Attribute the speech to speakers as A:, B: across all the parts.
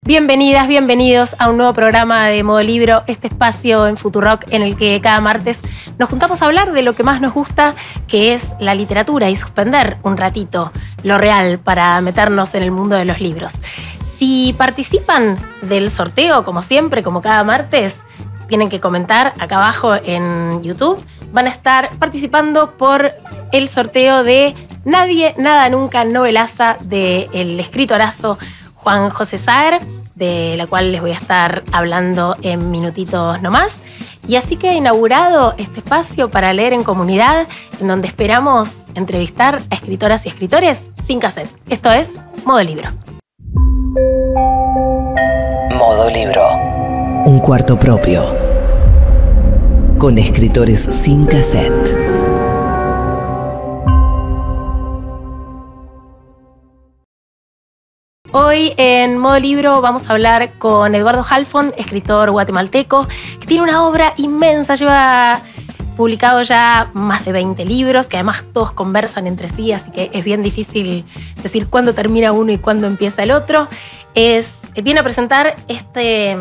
A: Bienvenidas, bienvenidos a un nuevo programa de Modo Libro, este espacio en Futurock en el que cada martes nos juntamos a hablar de lo que más nos gusta, que es la literatura, y suspender un ratito lo real para meternos en el mundo de los libros. Si participan del sorteo, como siempre, como cada martes, tienen que comentar acá abajo en YouTube. Van a estar participando por el sorteo de Nadie, Nada, Nunca, novelaza del escritorazo Juan José Saer, de la cual les voy a estar hablando en minutitos nomás. Y así que he inaugurado este espacio para leer en comunidad, en donde esperamos entrevistar a escritoras y escritores sin cassette. Esto es Modo Libro.
B: Modo Libro. Un cuarto propio. Con escritores sin cassette.
A: Hoy en Modo Libro vamos a hablar con Eduardo Halfon, escritor guatemalteco, que tiene una obra inmensa, lleva publicado ya más de 20 libros, que además todos conversan entre sí, así que es bien difícil decir cuándo termina uno y cuándo empieza el otro. Viene a presentar este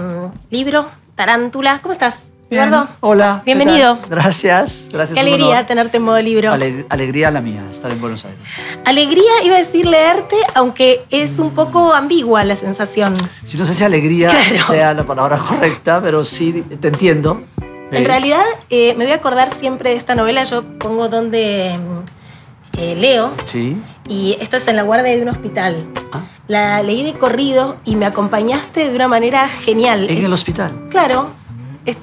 A: libro, Tarántula. ¿Cómo estás, Eduardo?
C: Bien, hola.
A: Bienvenido.
C: Gracias.
A: Qué alegría tenerte en Modo Libro.
C: Alegría la mía, estar en Buenos Aires.
A: Alegría, iba a decir leerte, aunque es un poco ambigua la sensación.
C: Sí, no sé si alegría sea la palabra correcta, pero sí te entiendo.
A: En realidad, me voy a acordar siempre de esta novela. Yo pongo donde leo.
C: Sí.
A: Y esta es en la guardia de un hospital. La leí de corrido y me acompañaste de una manera genial.
C: ¿En el hospital?
A: Claro.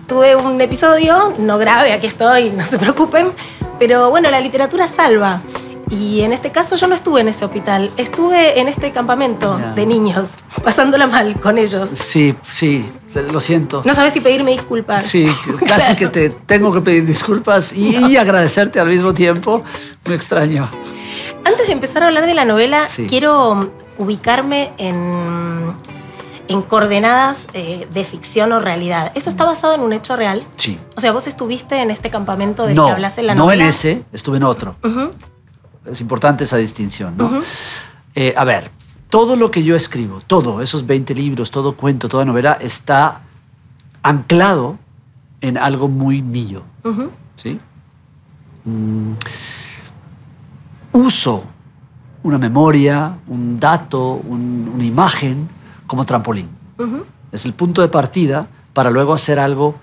A: Tuve un episodio, no grave, aquí estoy, no se preocupen. Pero bueno, la literatura salva. Y en este caso yo no estuve en este hospital. Estuve en este campamento de niños, pasándola mal con ellos.
C: Sí, lo siento.
A: No sabes si pedirme disculpas.
C: Sí, casi que te tengo que pedir disculpas y agradecerte al mismo tiempo. Muy extraño.
A: Antes de empezar a hablar de la novela, quiero ubicarme en coordenadas de ficción o realidad. ¿Esto está basado en un hecho real?
C: Sí.
A: O sea, ¿vos estuviste en este campamento del que hablas en la novela?
C: No en ese, estuve en otro. Es importante esa distinción, ¿no? A ver, todo lo que yo escribo, todo, esos 20 libros, todo cuento, toda novela, está anclado en algo muy mío. ¿Sí? Uso una memoria, un dato, una imagen como trampolín. Es el punto de partida para luego hacer algo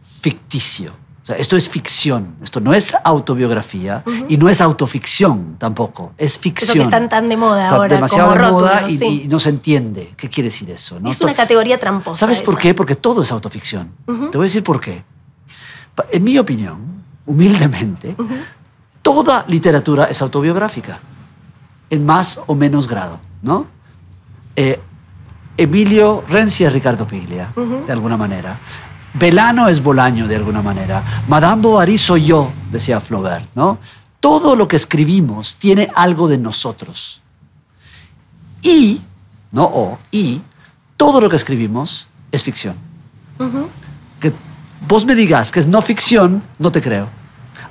C: ficticio. O sea, esto es ficción. Esto no es autobiografía y no es autoficción tampoco. Es ficción.
A: Eso que están tan de moda ahora.
C: Demasiado
A: como
C: de moda
A: rótulos,
C: y no se entiende. ¿Qué quiere decir eso? ¿No?
A: Es una categoría tramposa.
C: ¿Sabes por qué? Porque todo es autoficción. Te voy a decir por qué. En mi opinión, humildemente, toda literatura es autobiográfica, en más o menos grado, ¿no? Emilio Renzi es Ricardo Piglia, de alguna manera. Belano es Bolaño, de alguna manera. Madame Bovary soy yo, decía Flaubert, ¿no? Todo lo que escribimos tiene algo de nosotros. Y todo lo que escribimos es ficción. Que vos me digas que es no ficción, no te creo.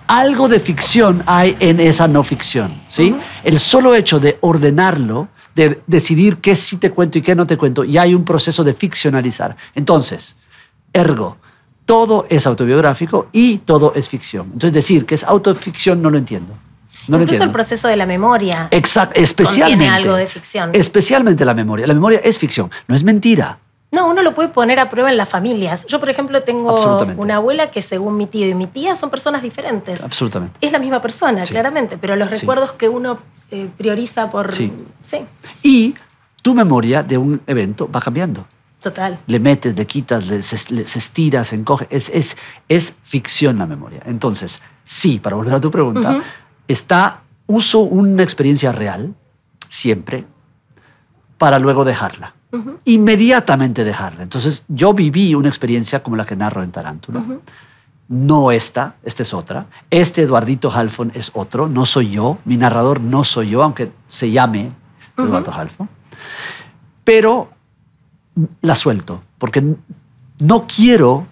C: Algo de ficción hay en esa no ficción, ¿sí? El solo hecho de ordenarlo, de decidir qué sí te cuento y qué no te cuento, y hay un proceso de ficcionalizar. Entonces, ergo, todo es autobiográfico y todo es ficción. Entonces, decir que es autoficción no lo entiendo.
A: Incluso el proceso de la memoria.
C: Exacto, especialmente.
A: Contiene algo de ficción.
C: Especialmente la memoria. La memoria es ficción, no es mentira.
A: No, uno lo puede poner a prueba en las familias. Yo, por ejemplo, tengo una abuela que, según mi tío y mi tía, son personas diferentes.
C: Absolutamente.
A: Es la misma persona, claramente, pero los recuerdos que uno prioriza por...
C: Sí. Y tu memoria de un evento va cambiando.
A: Total.
C: Le metes, le quitas, se estira, se encoge. Es ficción la memoria. Entonces, sí, para volver a tu pregunta, uso una experiencia real, siempre, para luego dejarla. Inmediatamente dejarla. Entonces, yo viví una experiencia como la que narro en Tarántula. No esta es otra. Este Eduardito Halfon es otro, no soy yo. Mi narrador no soy yo, aunque se llame Eduardo Halfon. Pero la suelto, porque no quiero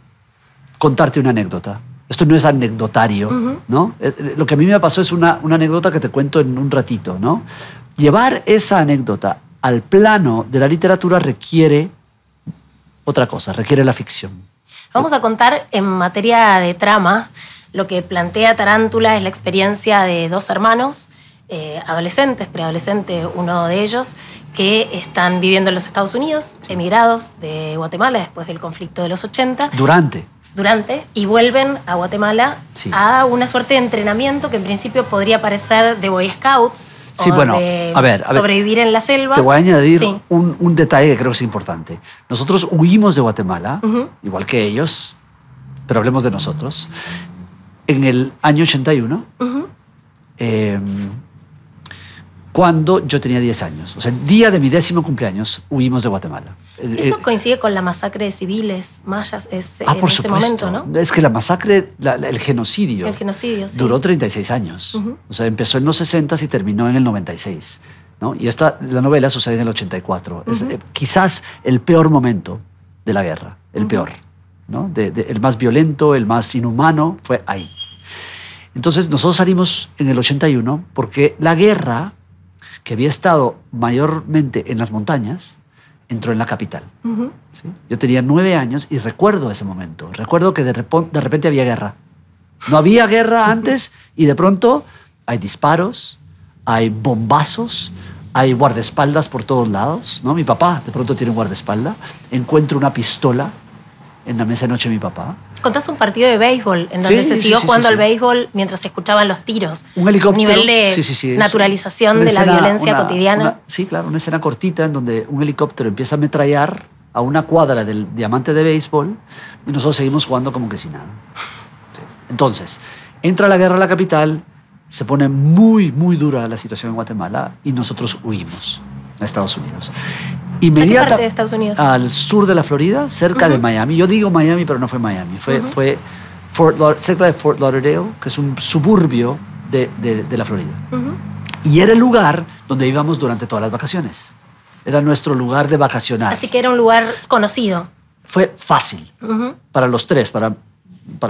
C: contarte una anécdota. Esto no es anecdotario, ¿no? Lo que a mí me pasó es una anécdota que te cuento en un ratito, ¿no? Llevar esa anécdota al plano de la literatura requiere otra cosa, requiere la ficción.
A: Vamos a contar en materia de trama. Lo que plantea Tarántula es la experiencia de dos hermanos, adolescentes, preadolescente uno de ellos, que están viviendo en los Estados Unidos, emigrados de Guatemala después del conflicto de los 80.
C: Durante,
A: Y vuelven a Guatemala
C: sí,
A: a una suerte de entrenamiento que en principio podría parecer de Boy Scouts,
C: sí,
A: o
C: bueno,
A: de
C: a ver,
A: sobrevivir en la selva.
C: Te voy a añadir
A: Sí.
C: un detalle que creo que es importante. Nosotros huimos de Guatemala,
A: Ujú.
C: igual que ellos, pero hablemos de nosotros. En el año 81,
A: Ujú.
C: cuando yo tenía 10 años. O sea, el día de mi 10º cumpleaños huimos de Guatemala.
A: Eso coincide con la masacre de civiles mayas en
C: por
A: ese
C: supuesto.
A: momento, ¿no?
C: Es que la masacre, el genocidio,
A: El genocidio, sí.
C: duró 36 años.
A: Ujú.
C: O sea, empezó en los 60 y terminó en el 96. ¿no? Y la novela sucede en el 84. Es quizás el peor momento de la guerra, el peor. ¿no? El más violento, el más inhumano, fue ahí. Entonces nosotros salimos en el 81 porque la guerra, que había estado mayormente en las montañas, entró en la capital.
A: Ujú.
C: ¿sí? Yo tenía 9 años y recuerdo ese momento. Recuerdo que de repente había guerra. No había guerra antes y de pronto hay disparos, hay bombazos, hay guardaespaldas por todos lados. ¿no? Mi papá de pronto tiene un guardaespaldas. Encuentro una pistola en la mesa de noche de mi papá.
A: Contás un partido de béisbol en donde
C: Sí,
A: se
C: sí,
A: siguió
C: sí,
A: jugando
C: sí,
A: al
C: sí.
A: béisbol mientras se escuchaban los tiros.
C: Un helicóptero.
A: Nivel de
C: Sí,
A: naturalización
C: una
A: de la
C: escena,
A: violencia cotidiana.
C: Sí, claro, una escena cortita en donde un helicóptero empieza a ametrallar a una cuadra del diamante de béisbol y nosotros seguimos jugando como que sin nada. Sí. Entonces, entra la guerra a la capital, se pone muy, muy dura la situación en Guatemala y nosotros huimos a Estados Unidos.
A: ¿A qué parte de Estados Unidos?
C: Al sur de la Florida, cerca de Miami. Yo digo Miami, pero no fue Miami. Fue cerca de Fort Lauderdale, que es un suburbio de la Florida.
A: Ujú.
C: Y era el lugar donde íbamos durante todas las vacaciones. Era nuestro lugar de vacacionar.
A: Así que era un lugar conocido.
C: Fue fácil
A: Ujú.
C: para los tres, para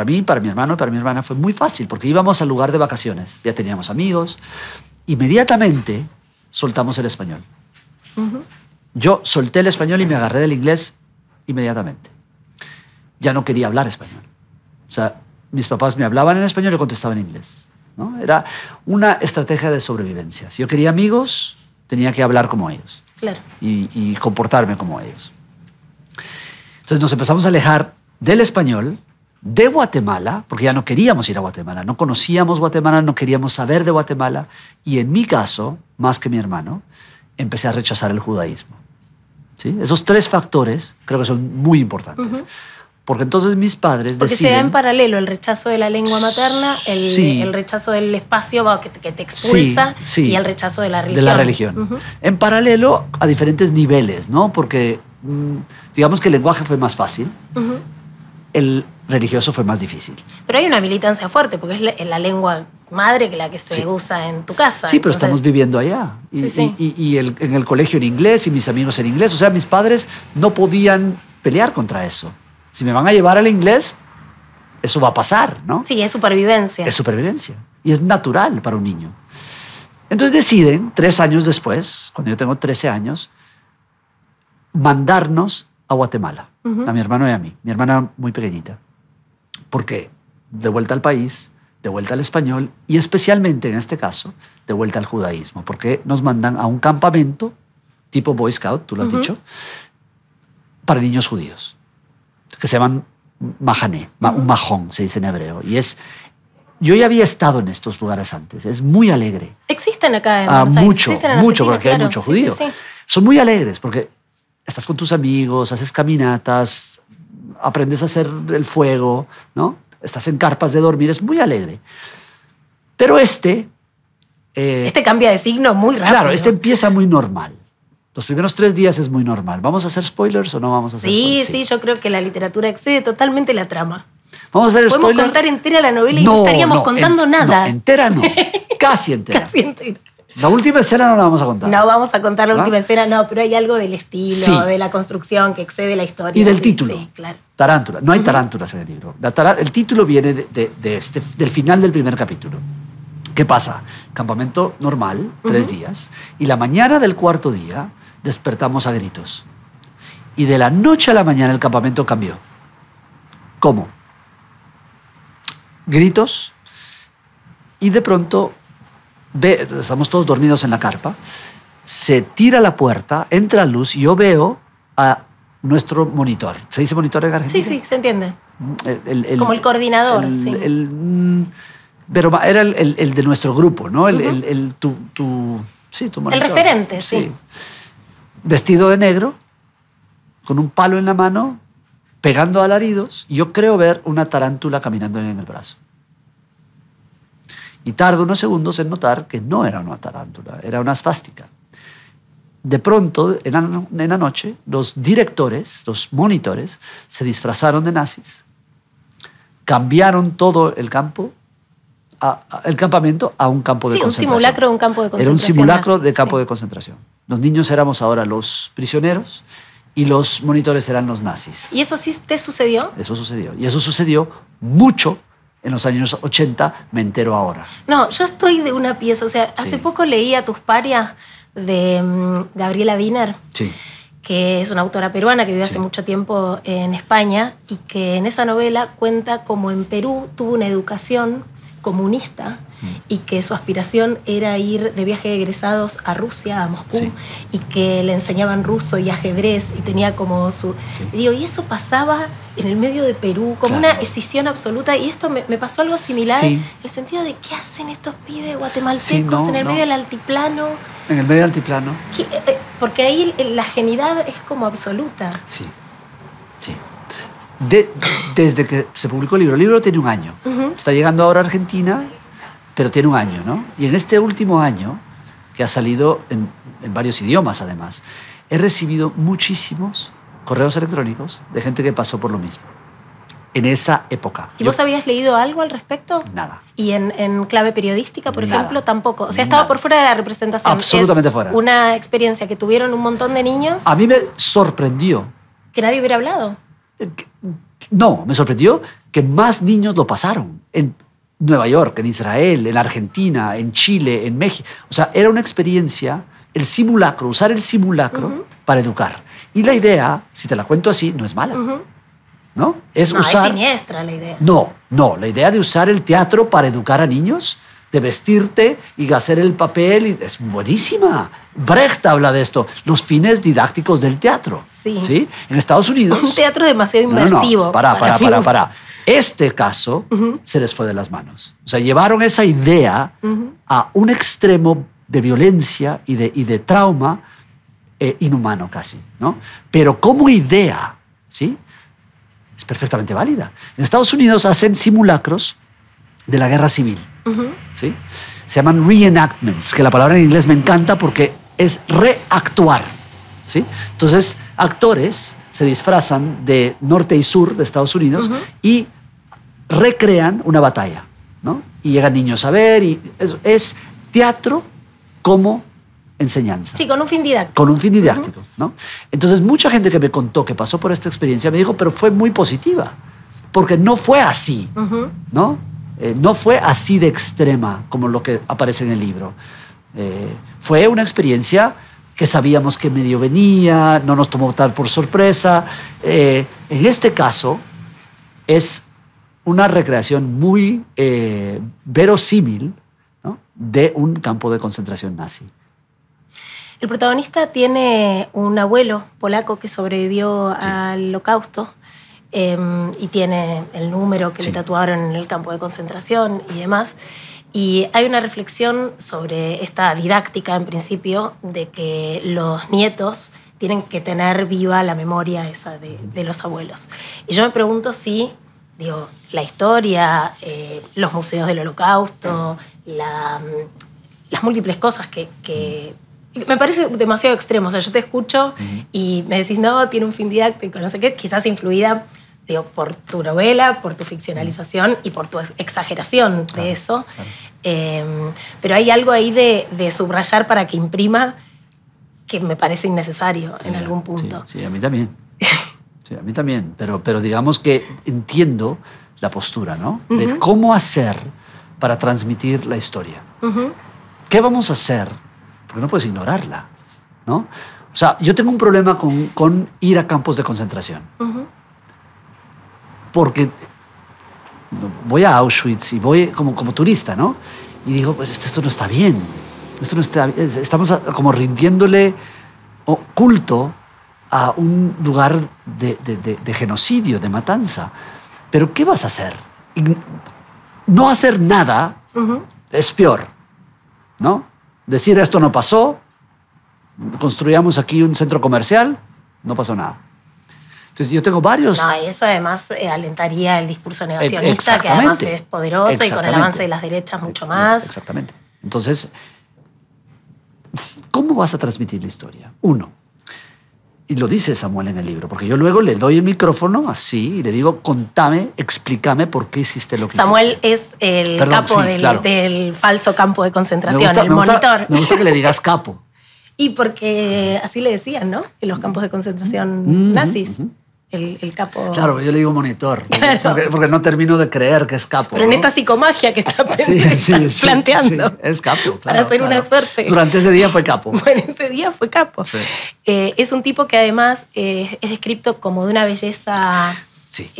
C: mí, para mi hermano y para mi hermana. Fue muy fácil porque íbamos al lugar de vacaciones. Ya teníamos amigos. Inmediatamente soltamos el español.
A: Ujú.
C: Yo solté el español y me agarré del inglés inmediatamente. Ya no quería hablar español. O sea, mis papás me hablaban en español y yo contestaba en inglés. ¿no? Era una estrategia de sobrevivencia. Si yo quería amigos, tenía que hablar como ellos
A: Claro.
C: y comportarme como ellos. Entonces nos empezamos a alejar del español, de Guatemala, porque ya no queríamos ir a Guatemala, no conocíamos Guatemala, no queríamos saber de Guatemala, y en mi caso, más que mi hermano, empecé a rechazar el judaísmo. ¿Sí? Esos 3 factores creo que son muy importantes. Porque entonces mis padres
A: Porque
C: deciden...
A: se da en paralelo el rechazo de la lengua materna,
C: Sí.
A: el rechazo del espacio que te expulsa
C: Sí.
A: y el rechazo de la religión.
C: De la religión.
A: Ujú.
C: En paralelo a diferentes niveles, ¿no? Porque digamos que el lenguaje fue más fácil,
A: Ujú.
C: el religioso fue más difícil.
A: Pero hay una militancia fuerte, porque es la lengua madre que la que se
C: Sí.
A: usa en tu casa.
C: Sí, pero
A: Entonces,
C: estamos viviendo allá. Y,
A: Sí.
C: y en el colegio en inglés y mis amigos en inglés. O sea, mis padres no podían pelear contra eso. Si me van a llevar al inglés, eso va a pasar, ¿no?
A: Sí, es supervivencia.
C: Es supervivencia. Y es natural para un niño. Entonces deciden, 3 años después, cuando yo tengo 13 años, mandarnos a Guatemala.
A: Ujú.
C: A mi hermano y a mí. Mi hermana muy pequeñita. Porque de vuelta al país, de vuelta al español y especialmente en este caso, de vuelta al judaísmo. Porque nos mandan a un campamento tipo Boy Scout, tú lo has
A: Ujú.
C: dicho, para niños judíos, que se llaman mahané, un majón, se dice en hebreo. Y yo ya había estado en estos lugares antes. Es muy alegre.
A: Existen acá en Buenos Aires,
C: Mucho,
A: existen en
C: mucho,
A: Argentina,
C: porque hay
A: claro.
C: mucho
A: Sí,
C: judío.
A: sí, sí.
C: Son muy alegres porque estás con tus amigos, haces caminatas, aprendes a hacer el fuego, ¿no? Estás en carpas de dormir, es muy alegre. Pero este
A: Cambia de signo muy rápido.
C: claro, empieza muy normal. Los primeros 3 días es muy normal. ¿Vamos a hacer spoilers o no vamos a hacer
A: Sí,
C: spoilers?
A: sí, yo creo que la literatura excede totalmente la trama.
C: ¿Vamos a hacer
A: Podemos
C: spoilers?
A: contar entera la novela y no estaríamos contando nada.
C: No, entera no. Casi entera.
A: Casi entera.
C: La última escena no la vamos a contar.
A: No vamos a contar la
C: ¿Ah?
A: última escena, no, pero hay algo del estilo,
C: Sí.
A: de la construcción que excede la historia.
C: Y del
A: Sí,
C: título.
A: Sí, claro.
C: Tarántula. No hay tarántulas en el libro. El título viene del final del primer capítulo. ¿Qué pasa? Campamento normal, 3 días. Y la mañana del 4.º día despertamos a gritos. Y de la noche a la mañana el campamento cambió. ¿Cómo? Gritos, y de pronto estamos todos dormidos en la carpa, se tira la puerta, entra luz y yo veo a nuestro monitor. ¿Se dice monitor en Argentina?
A: Sí, se entiende.
C: Como
A: el coordinador, sí.
C: Pero era el de nuestro grupo, ¿no? Tu monitor.
A: El referente, sí.
C: Vestido de negro, con un palo en la mano, pegando alaridos, y yo creo ver una tarántula caminando en el brazo. Y tardo unos segundos en notar que no era una tarántula, era una esvástica. De pronto, en la noche, los directores, los monitores, se disfrazaron de nazis, cambiaron todo el campo, el campamento a un campo de concentración.
A: Sí, un simulacro de un campo de concentración.
C: Era un simulacro
A: nazi,
C: de campo de concentración. Los niños éramos ahora los prisioneros y los monitores eran los nazis.
A: ¿Y eso sí te sucedió?
C: Eso sucedió. Y eso sucedió mucho en los años 80, me entero ahora.
A: No, yo estoy de una pieza. O sea, hace poco leí a Tus parias de Gabriela Wiener, que es una autora peruana que vive hace mucho tiempo en España y que en esa novela cuenta cómo en Perú tuvo una educación comunista y que su aspiración era ir de viaje de egresados a Rusia, a Moscú, y que le enseñaban ruso y ajedrez y tenía como su... Y digo, y eso pasaba en el medio de Perú, como una escisión absoluta, y esto me pasó algo similar, en el sentido de qué hacen estos pibes guatemaltecos en el medio del altiplano.
C: En el medio del altiplano.
A: Porque ahí la genialidad es como absoluta.
C: Sí. Desde que se publicó el libro tiene un año. Está llegando ahora a Argentina, pero tiene un año, ¿no? Y en este último año, que ha salido en varios idiomas además, he recibido muchísimos correos electrónicos de gente que pasó por lo mismo en esa época.
A: ¿Y vos habías leído algo al respecto?
C: Nada.
A: ¿Y en clave periodística, por
C: Nada.
A: ejemplo, tampoco? O sea, estaba por fuera de la representación.
C: Absolutamente fuera.
A: Una experiencia que tuvieron un montón de niños.
C: A mí me sorprendió.
A: Que nadie hubiera hablado.
C: No, me sorprendió que más niños lo pasaron. En Nueva York, en Israel, en Argentina, en Chile, en México. O sea, era una experiencia, el simulacro, usar el simulacro para educar. Y la idea, si te la cuento así, no es mala. ¿No? Es
A: siniestra la idea.
C: No, la idea de usar el teatro para educar a niños, de vestirte y hacer el papel, es buenísima. Brecht habla de esto, los fines didácticos del teatro. Sí. En Estados Unidos...
A: Un teatro demasiado inmersivo.
C: No, para. Este caso se les fue de las manos. O sea, llevaron esa idea a un extremo de violencia y de trauma inhumano casi, ¿no? Pero como idea, ¿sí?, es perfectamente válida. En Estados Unidos hacen simulacros de la guerra civil. ¿Sí? Se llaman reenactments, que la palabra en inglés me encanta porque es reactuar. ¿Sí? Entonces, actores se disfrazan de norte y sur de Estados Unidos y recrean una batalla, ¿no? Y llegan niños a ver, y es teatro como enseñanza.
A: Sí, con un fin didáctico.
C: Con un fin didáctico, ¿no? Entonces, mucha gente que me contó que pasó por esta experiencia me dijo, pero fue muy positiva, porque no fue así, ¿no? No fue así de extrema como lo que aparece en el libro. Fue una experiencia que sabíamos que medio venía, no nos tomó tal por sorpresa. En este caso, es una recreación muy verosímil, ¿no?, de un campo de concentración nazi.
A: El protagonista tiene un abuelo polaco que sobrevivió al Holocausto y tiene el número que le tatuaron en el campo de concentración y demás. Y hay una reflexión sobre esta didáctica, en principio, de que los nietos tienen que tener viva la memoria esa de los abuelos. Y yo me pregunto si, la historia, los museos del Holocausto, las múltiples cosas que me parece demasiado extremo. O sea, yo te escucho y me decís, no, tiene un fin didáctico, no sé qué, quizás influida por tu novela, por tu ficcionalización y por tu exageración de eso. Pero hay algo ahí de subrayar para que imprima que me parece innecesario en algún punto.
C: Sí, a mí también. Sí, a mí también. Pero digamos que entiendo la postura, ¿no? De cómo hacer para transmitir la historia. ¿Qué vamos a hacer? Porque no puedes ignorarla, ¿no? O sea, yo tengo un problema con ir a campos de concentración. Porque voy a Auschwitz y voy como turista, ¿no? Y digo, pues esto no está bien. Esto no está bien. Estamos como rindiéndole culto a un lugar de genocidio, de matanza. Pero ¿qué vas a hacer? No hacer nada es peor, ¿no? Decir esto no pasó, construyamos aquí un centro comercial, no pasó nada. Entonces yo tengo varios...
A: No, y eso además alentaría el discurso negacionista, que además es poderoso y con el avance de las derechas mucho más.
C: Exactamente. Entonces, ¿cómo vas a transmitir la historia? Uno, y lo dice Samuel en el libro, porque yo luego le doy el micrófono así y le digo, contame, explícame por qué hiciste lo que
A: Samuel
C: hiciste.
A: es el capo del falso campo de concentración, el
C: monitor.
A: monitor.
C: Me gusta que le digas capo.
A: Y porque así le decían, ¿no? En los campos de concentración nazis. El capo...
C: Claro, yo le digo monitor,
A: Claro.
C: porque no termino de creer que es capo.
A: Pero en
C: ¿no?
A: esta psicomagia que está
C: Sí,
A: planteando.
C: Sí, es capo.
A: Para hacer una suerte.
C: Durante ese día fue capo.
A: Bueno, ese día fue capo.
C: Sí.
A: Es un tipo que además es descrito como de una belleza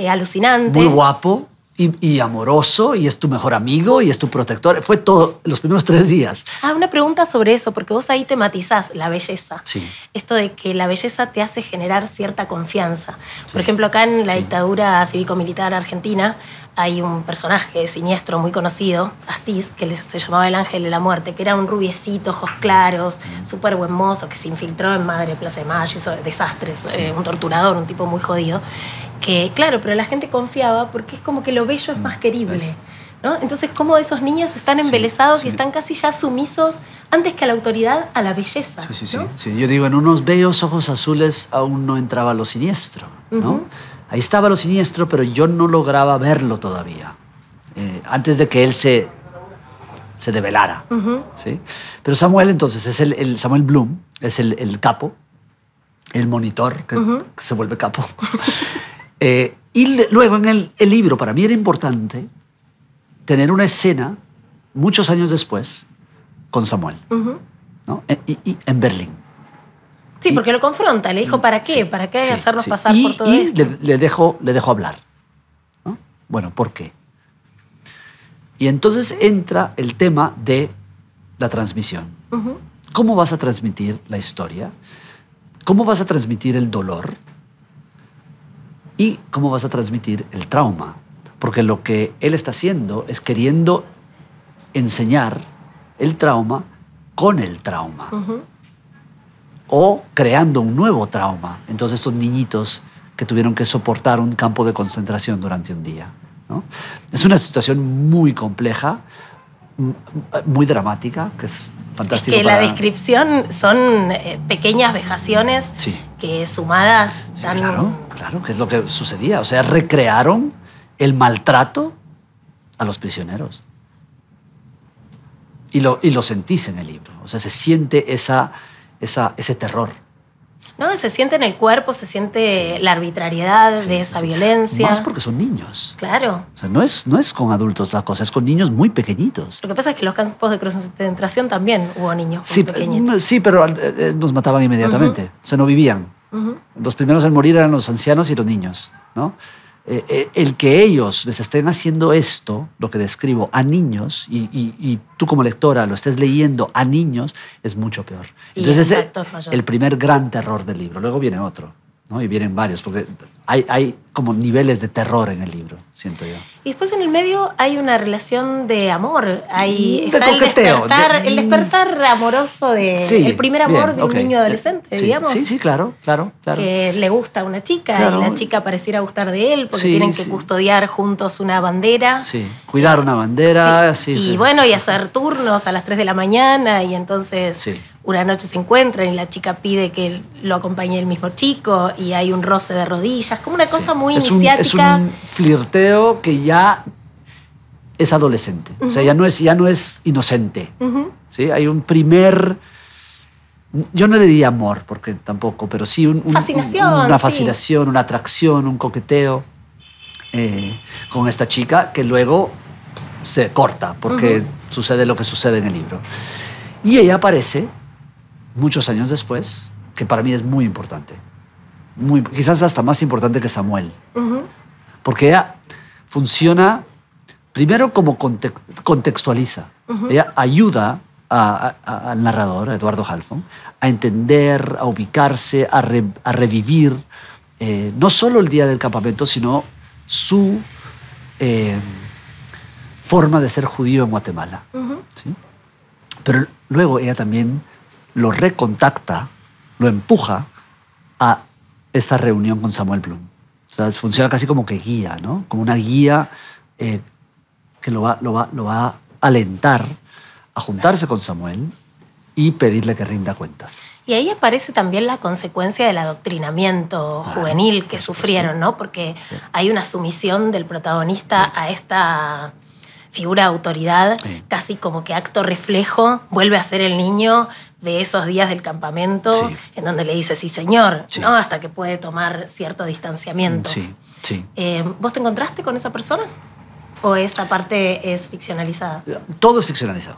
A: alucinante.
C: Muy guapo y amoroso, y es tu mejor amigo y es tu protector. Fue todo los primeros 3 días.
A: Una pregunta sobre eso, porque vos ahí tematizás la belleza.
C: Sí.
A: Esto de que la belleza te hace generar cierta confianza. Por ejemplo, acá en la dictadura cívico-militar argentina hay un personaje siniestro muy conocido, Astiz, que se llamaba el Ángel de la Muerte, que era un rubiecito, ojos claros, súper buen mozo, que se infiltró en Madre Plaza de Mayo, hizo desastres, un torturador, un tipo muy jodido. Que, claro, pero la gente confiaba porque es como que lo bello es más querible, ¿no? Entonces, cómo esos niños están embelesados y están casi ya sumisos, antes que a la autoridad, a la belleza. ¿No?
C: Sí. Yo digo, en unos bellos ojos azules aún no entraba lo siniestro, ¿no? Ahí estaba lo siniestro, pero yo no lograba verlo todavía, antes de que él se develara. ¿Sí? Pero Samuel, entonces, es el Samuel Bloom, es el capo, el monitor, que se vuelve capo. Y luego en el libro, para mí era importante tener una escena, muchos años después, con Samuel, ¿no? Y en Berlín.
A: Sí, porque lo confronta, le dijo, ¿para qué? ¿Para qué hacernos pasar por todo esto?
C: Y le dejo hablar, ¿no? Bueno, ¿por qué? Y entonces entra el tema de la transmisión. ¿Cómo vas a transmitir la historia? ¿Cómo vas a transmitir el dolor? ¿Y cómo vas a transmitir el trauma? Porque lo que él está haciendo es queriendo enseñar el trauma con el trauma. O creando un nuevo trauma. Entonces estos niñitos que tuvieron que soportar un campo de concentración durante un día, ¿no? Es una situación muy compleja, muy dramática, que es fantástico.
A: Es que la descripción son pequeñas vejaciones que sumadas dan...
C: Claro, que es lo que sucedía. O sea, recrearon el maltrato a los prisioneros. Y lo sentís en el libro. O sea, se siente ese terror.
A: No, se siente en el cuerpo, se siente la arbitrariedad de esa violencia.
C: Más porque son niños.
A: Claro.
C: O sea, no es con adultos la cosa, es con niños muy pequeñitos.
A: Lo que pasa es que en los campos de concentración también hubo niños muy pequeñitos.
C: Sí, pero nos mataban inmediatamente. O sea, no vivían. Los primeros en morir eran los ancianos y los niños, ¿no? El que ellos les estén haciendo esto, lo que describo, a niños, y tú como lectora lo estés leyendo a niños, es mucho peor. Entonces es el primer gran terror del libro. Luego viene otro, ¿no? Y vienen varios, porque hay como niveles de terror en el libro, siento yo.
A: Y después en el medio hay una relación de amor. Está
C: coqueteo,
A: el despertar amoroso el primer amor de un niño adolescente, digamos.
C: Sí, claro.
A: Que le gusta a una chica y la chica pareciera gustar de él porque tienen que custodiar juntos una bandera.
C: Sí, cuidar una bandera.
A: Y bueno, y hacer turnos a las 3 de la mañana y entonces una noche se encuentran y la chica pide que lo acompañe el mismo chico y hay un roce de rodillas, como una cosa muy iniciática.
C: Es un flirteo que ya es adolescente. O sea, ya no es inocente. ¿Sí? Hay un primer... Yo no le diría amor, porque tampoco, pero sí una fascinación, una atracción, un coqueteo con esta chica que luego se corta porque sucede lo que sucede en el libro. Y ella aparece muchos años después que para mí es muy importante. Quizás hasta más importante que Samuel. Porque ella funciona, primero como contextualiza. Ella ayuda al narrador, a Eduardo Halfon, a entender, a ubicarse, a revivir no solo el día del campamento, sino su forma de ser judío en Guatemala. ¿Sí? Pero luego ella también lo recontacta, lo empuja a esta reunión con Samuel Bloom. O sea, funciona casi como que guía, ¿no? Como una guía que lo va a alentar a juntarse con Samuel y pedirle que rinda cuentas.
A: Y ahí aparece también la consecuencia del adoctrinamiento juvenil que sufrieron, ¿no? Porque hay una sumisión del protagonista a esta figura de autoridad, casi como que acto reflejo, vuelve a ser el niño de esos días del campamento, en donde le dice sí señor, ¿no? Hasta que puede tomar cierto distanciamiento. ¿Vos te encontraste con esa persona? ¿O esa parte es ficcionalizada?
C: Todo es ficcionalizado.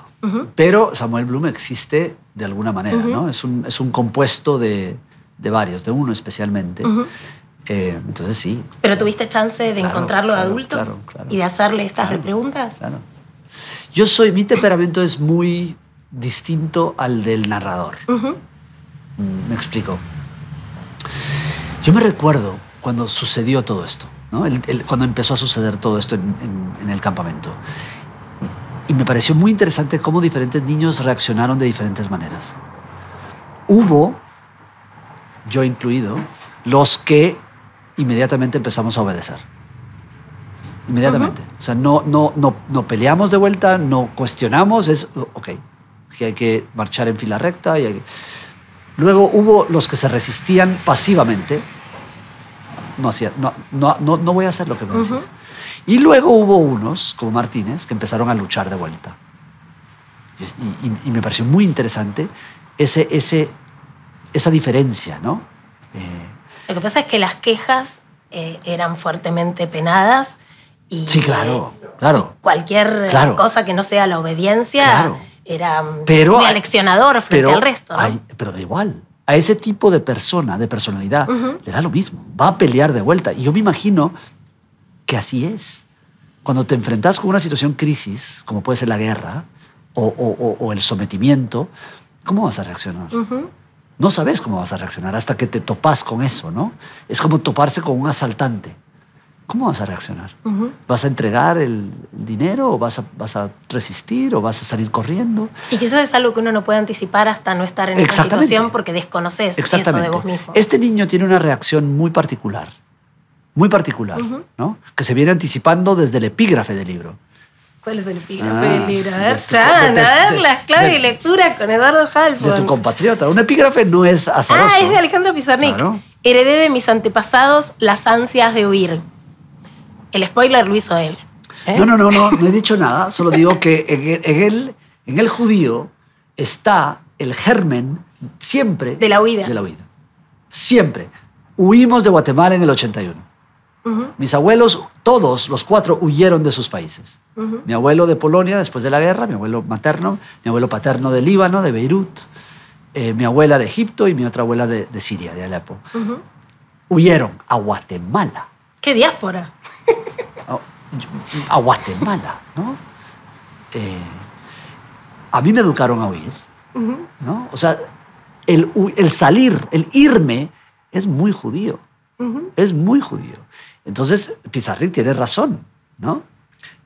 C: Pero Samuel Bloom existe de alguna manera, ¿no? Es un compuesto de varios, de uno especialmente. Entonces sí.
A: ¿Pero tuviste chance de encontrarlo de adulto?
C: Claro.
A: ¿Y de hacerle estas repreguntas?
C: Claro. Mi temperamento es muy distinto al del narrador. Me explico. Yo me recuerdo cuando sucedió todo esto, ¿no? Cuando empezó a suceder todo esto en el campamento. Y me pareció muy interesante cómo diferentes niños reaccionaron de diferentes maneras. Hubo, yo incluido, los que inmediatamente empezamos a obedecer. Inmediatamente. O sea, no peleamos de vuelta, no cuestionamos, es, ok, que hay que marchar en fila recta. Luego hubo los que se resistían pasivamente. No voy a hacer lo que me dices. Y luego hubo unos, como Martínez, que empezaron a luchar de vuelta. Y me pareció muy interesante esa diferencia, ¿no?
A: Lo que pasa es que las quejas eran fuertemente penadas y,
C: sí, claro.
A: Y cualquier cosa que no sea la obediencia era
C: muy
A: aleccionador frente al resto, ¿no?
C: Pero da igual. A ese tipo de persona, de personalidad, le da lo mismo. Va a pelear de vuelta. Y yo me imagino que así es. Cuando te enfrentas con una situación crisis, como puede ser la guerra o el sometimiento, ¿cómo vas a reaccionar? No sabes cómo vas a reaccionar hasta que te topas con eso, ¿no? Es como toparse con un asaltante. ¿Cómo vas a reaccionar? ¿Vas a entregar el dinero o vas a resistir o vas a salir corriendo? Y
A: quizás es algo que uno no puede anticipar hasta no estar en esa situación porque desconoces eso de vos mismo.
C: Este niño tiene una reacción muy particular, ¿no? Que se viene anticipando desde el epígrafe del libro.
A: ¿Cuál es el epígrafe del libro? A ver, Chan, a ver, las claves de lectura con Eduardo Halfon.
C: De tu compatriota. Un epígrafe no es azaroso.
A: Es de Alejandro Pizarnik. Claro. Heredé de mis antepasados las ansias de huir. El spoiler lo hizo él.
C: No he dicho nada. Solo digo que en el judío está el germen siempre
A: de la huida.
C: Siempre. Huimos de Guatemala en el 81. Mis abuelos, todos los 4, huyeron de sus países. Mi abuelo de Polonia después de la guerra, mi abuelo materno, mi abuelo paterno de Líbano, de Beirut, mi abuela de Egipto y mi otra abuela de Siria, de Alepo. Huyeron a Guatemala.
A: ¡Qué diáspora!
C: A Guatemala, ¿no? A mí me educaron a huir, ¿no? O sea, el salir, el irme, es muy judío. Es muy judío. Entonces, Pizarnik tiene razón, ¿no?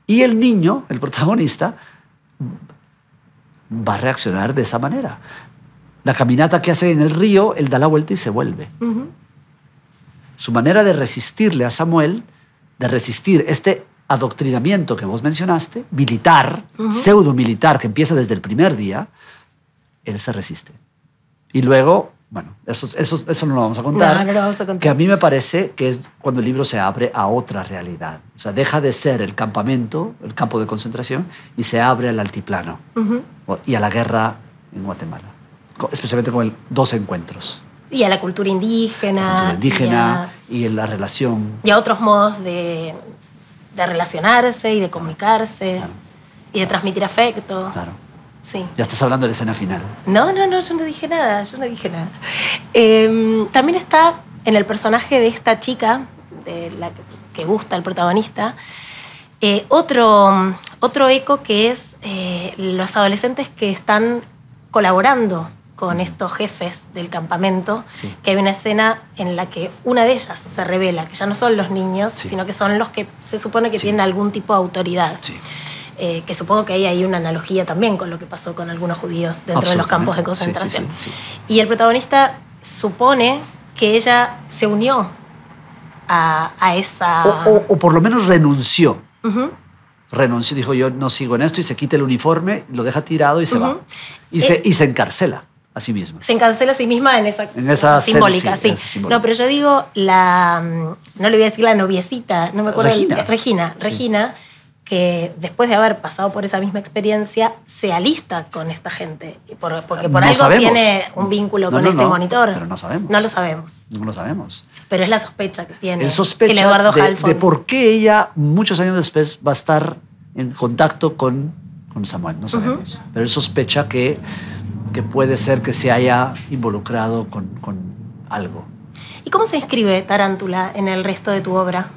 C: Y el niño, el protagonista, va a reaccionar de esa manera. La caminata que hace en el río, él da la vuelta y se vuelve. Su manera de resistirle a Samuel, de resistir este adoctrinamiento que vos mencionaste, militar, pseudo-militar, que empieza desde el primer día, él se resiste. Y luego, bueno, eso no lo vamos a contar.
A: No lo vamos a contar.
C: Que a mí me parece que es cuando el libro se abre a otra realidad. O sea, deja de ser el campamento, el campo de concentración, y se abre al altiplano y a la guerra en Guatemala. Especialmente con 2 encuentros.
A: Y a la cultura indígena.
C: Y la relación.
A: Y a otros modos de relacionarse y de comunicarse. Y de transmitir afecto.
C: Claro.
A: Sí.
C: Ya estás hablando de la escena final.
A: No, yo no dije nada, también está en el personaje de esta chica, de la que gusta el protagonista, otro eco que es los adolescentes que están colaborando con estos jefes del campamento,
C: sí.
A: Que hay una escena en la que una de ellas se revela que ya no son los niños,
C: sí.
A: Sino que son los que se supone que
C: sí.
A: tienen algún tipo de autoridad.
C: Sí.
A: Que supongo que ahí hay una analogía también con lo que pasó con algunos judíos dentro de los campos de concentración.
C: Sí.
A: Y el protagonista supone que ella se unió a esa...
C: O por lo menos renunció.
A: Uh-huh.
C: Renunció, dijo yo no sigo en esto y se quita el uniforme, lo deja tirado y se va. Y se encarcela a sí misma.
A: Se encarcela a sí misma en esa simbólica, sí. No, pero yo digo no le voy a decir la noviecita, no me acuerdo. Regina, que después de haber pasado por esa misma experiencia, se alista con esta gente. Porque por algo
C: sabemos.
A: Tiene un vínculo con este monitor.
C: Pero no sabemos.
A: No lo sabemos.
C: No lo sabemos.
A: Pero es la sospecha que tiene
C: Él sospecha
A: el Eduardo Halfon.
C: de por qué ella, muchos años después, va a estar en contacto con Samuel. No sabemos. Uh-huh. Pero él sospecha que puede ser que se haya involucrado con algo.
A: ¿Y cómo se inscribe Tarántula en el resto de tu obra?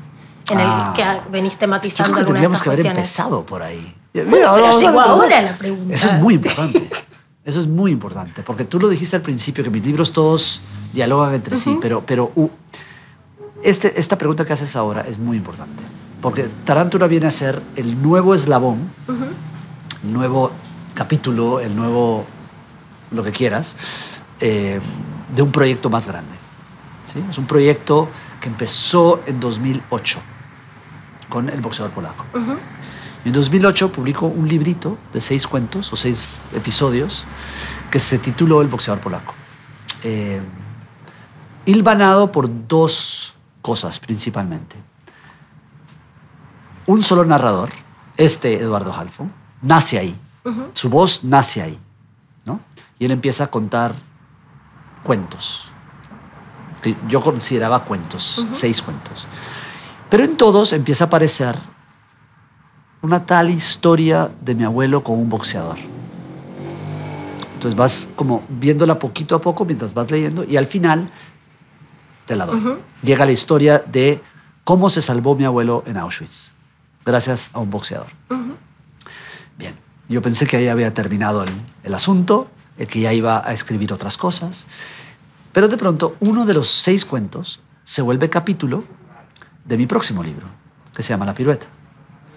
A: En el que venís tematizando algunas de estas cuestiones.
C: Tendríamos que haber empezado por ahí.
A: Bueno, pero llegó ahora la pregunta.
C: Eso es muy importante. Eso es muy importante. Porque tú lo dijiste al principio, que mis libros todos dialogan entre sí. Pero esta pregunta que haces ahora es muy importante. Porque Tarántula viene a ser el nuevo eslabón, el nuevo capítulo, el nuevo lo que quieras, de un proyecto más grande. ¿Sí? Es un proyecto que empezó en 2008 con El boxeador polaco. Uh-huh. Y en 2008 publicó un librito de 6 cuentos o 6 episodios que se tituló El boxeador polaco. Hilvanado por 2 cosas principalmente. Un solo narrador, Eduardo Halfon, nace ahí. Uh-huh. Su voz nace ahí, ¿no? Y él empieza a contar cuentos, que yo consideraba cuentos, uh-huh. 6 cuentos. Pero en todos empieza a aparecer una tal historia de mi abuelo con un boxeador. Entonces vas como viéndola poquito a poco mientras vas leyendo y al final te la doy. Uh-huh. Llega la historia de cómo se salvó mi abuelo en Auschwitz, gracias a un boxeador. Uh-huh. Bien, yo pensé que ahí había terminado el asunto, que ya iba a escribir otras cosas, pero de pronto uno de los 6 cuentos se vuelve capítulo de mi próximo libro, que se llama La pirueta.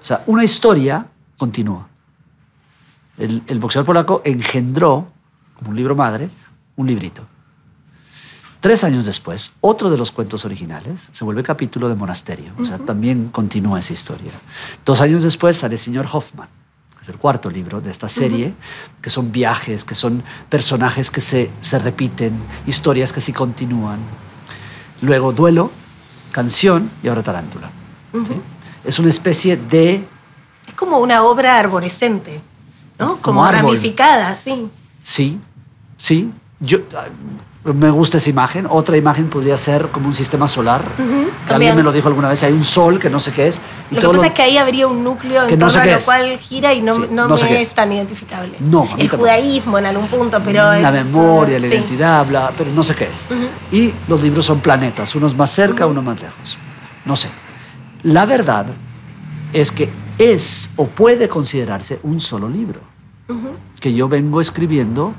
C: O sea, una historia continúa. El boxeador polaco engendró, como un libro madre, un librito. 3 años después, otro de los cuentos originales se vuelve capítulo de Monasterio. O sea, también continúa esa historia. 2 años después sale Señor Hoffman, que es el 4º libro de esta serie, que son viajes, que son personajes que se repiten, historias que sí continúan. Luego Duelo, Canción y ahora Tarántula. ¿Sí? Es una especie de...
A: Es como una obra arborescente, ¿no? Como ramificada, sí.
C: Sí. Yo... Me gusta esa imagen. Otra imagen podría ser como un sistema solar. Uh-huh, alguien me lo dijo alguna vez. Hay un sol que no sé qué es. Y
A: lo que pasa es que ahí habría un núcleo en torno a lo cual gira y no me es tan identificable.
C: No,
A: el judaísmo en algún punto, pero
C: la memoria, la identidad, pero no sé qué es. Uh-huh. Y los libros son planetas, unos más cerca, unos más lejos. No sé. La verdad es que es o puede considerarse un solo libro que yo vengo escribiendo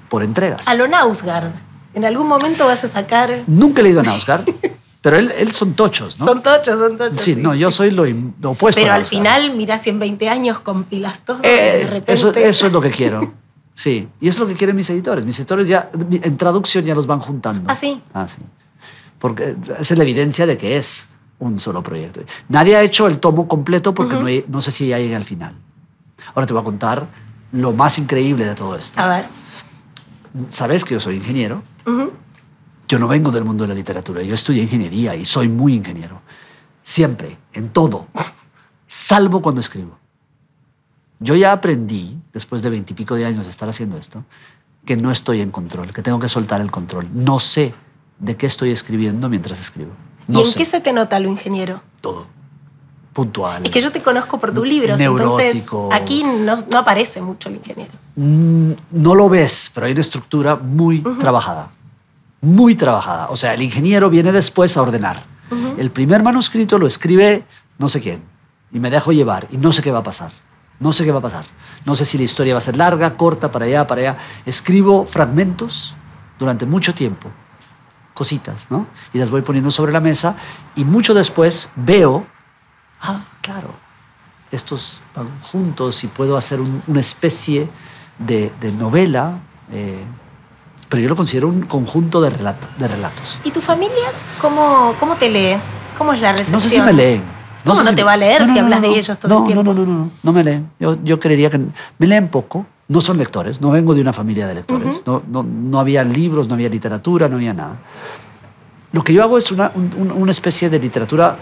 C: por entregas.
A: A lo Knausgaard. En algún momento vas a sacar...
C: Nunca he leído a Knausgaard, pero él son tochos, ¿no?
A: Son tochos.
C: Sí, no, yo soy lo opuesto.
A: Pero al final, mirá, si en 20 años compilas todo, de repente...
C: Eso es lo que quiero. Sí, y es lo que quieren mis editores. Mis editores ya, en traducción ya los van juntando.
A: ¿Ah, sí?
C: Sí. Porque esa es la evidencia de que es un solo proyecto. Nadie ha hecho el tomo completo porque no sé si ya llega al final. Ahora te voy a contar lo más increíble de todo esto.
A: A ver.
C: Sabes que yo soy ingeniero. Yo no vengo del mundo de la literatura. Yo estudié ingeniería y soy muy ingeniero. Siempre, en todo. Salvo cuando escribo. Yo ya aprendí, después de 20 y pico de años de estar haciendo esto, que no estoy en control, que tengo que soltar el control. No sé de qué estoy escribiendo mientras escribo.
A: ¿Y en qué se te nota lo ingeniero?
C: Todo. puntual.
A: Es que yo te conozco por tus libros,
C: neurótico.
A: Entonces aquí no aparece mucho el ingeniero.
C: No lo ves, pero hay una estructura muy trabajada. Muy trabajada. O sea, el ingeniero viene después a ordenar. El primer manuscrito lo escribe no sé quién y me dejo llevar y no sé qué va a pasar. No sé qué va a pasar. No sé si la historia va a ser larga, corta, para allá, para allá. Escribo fragmentos durante mucho tiempo, cositas, ¿no? Y las voy poniendo sobre la mesa y mucho después veo, claro, estos van juntos y puedo hacer una especie de novela, pero yo lo considero un conjunto de relatos.
A: ¿Y tu familia cómo te lee? ¿Cómo es la recepción?
C: No sé si me leen.
A: ¿Cómo no te va a leer si hablas de ellos todo el tiempo?
C: No me leen. Yo creería que me leen poco. No son lectores. No vengo de una familia de lectores. No había libros, no había literatura, no había nada. Lo que yo hago es una especie de literatura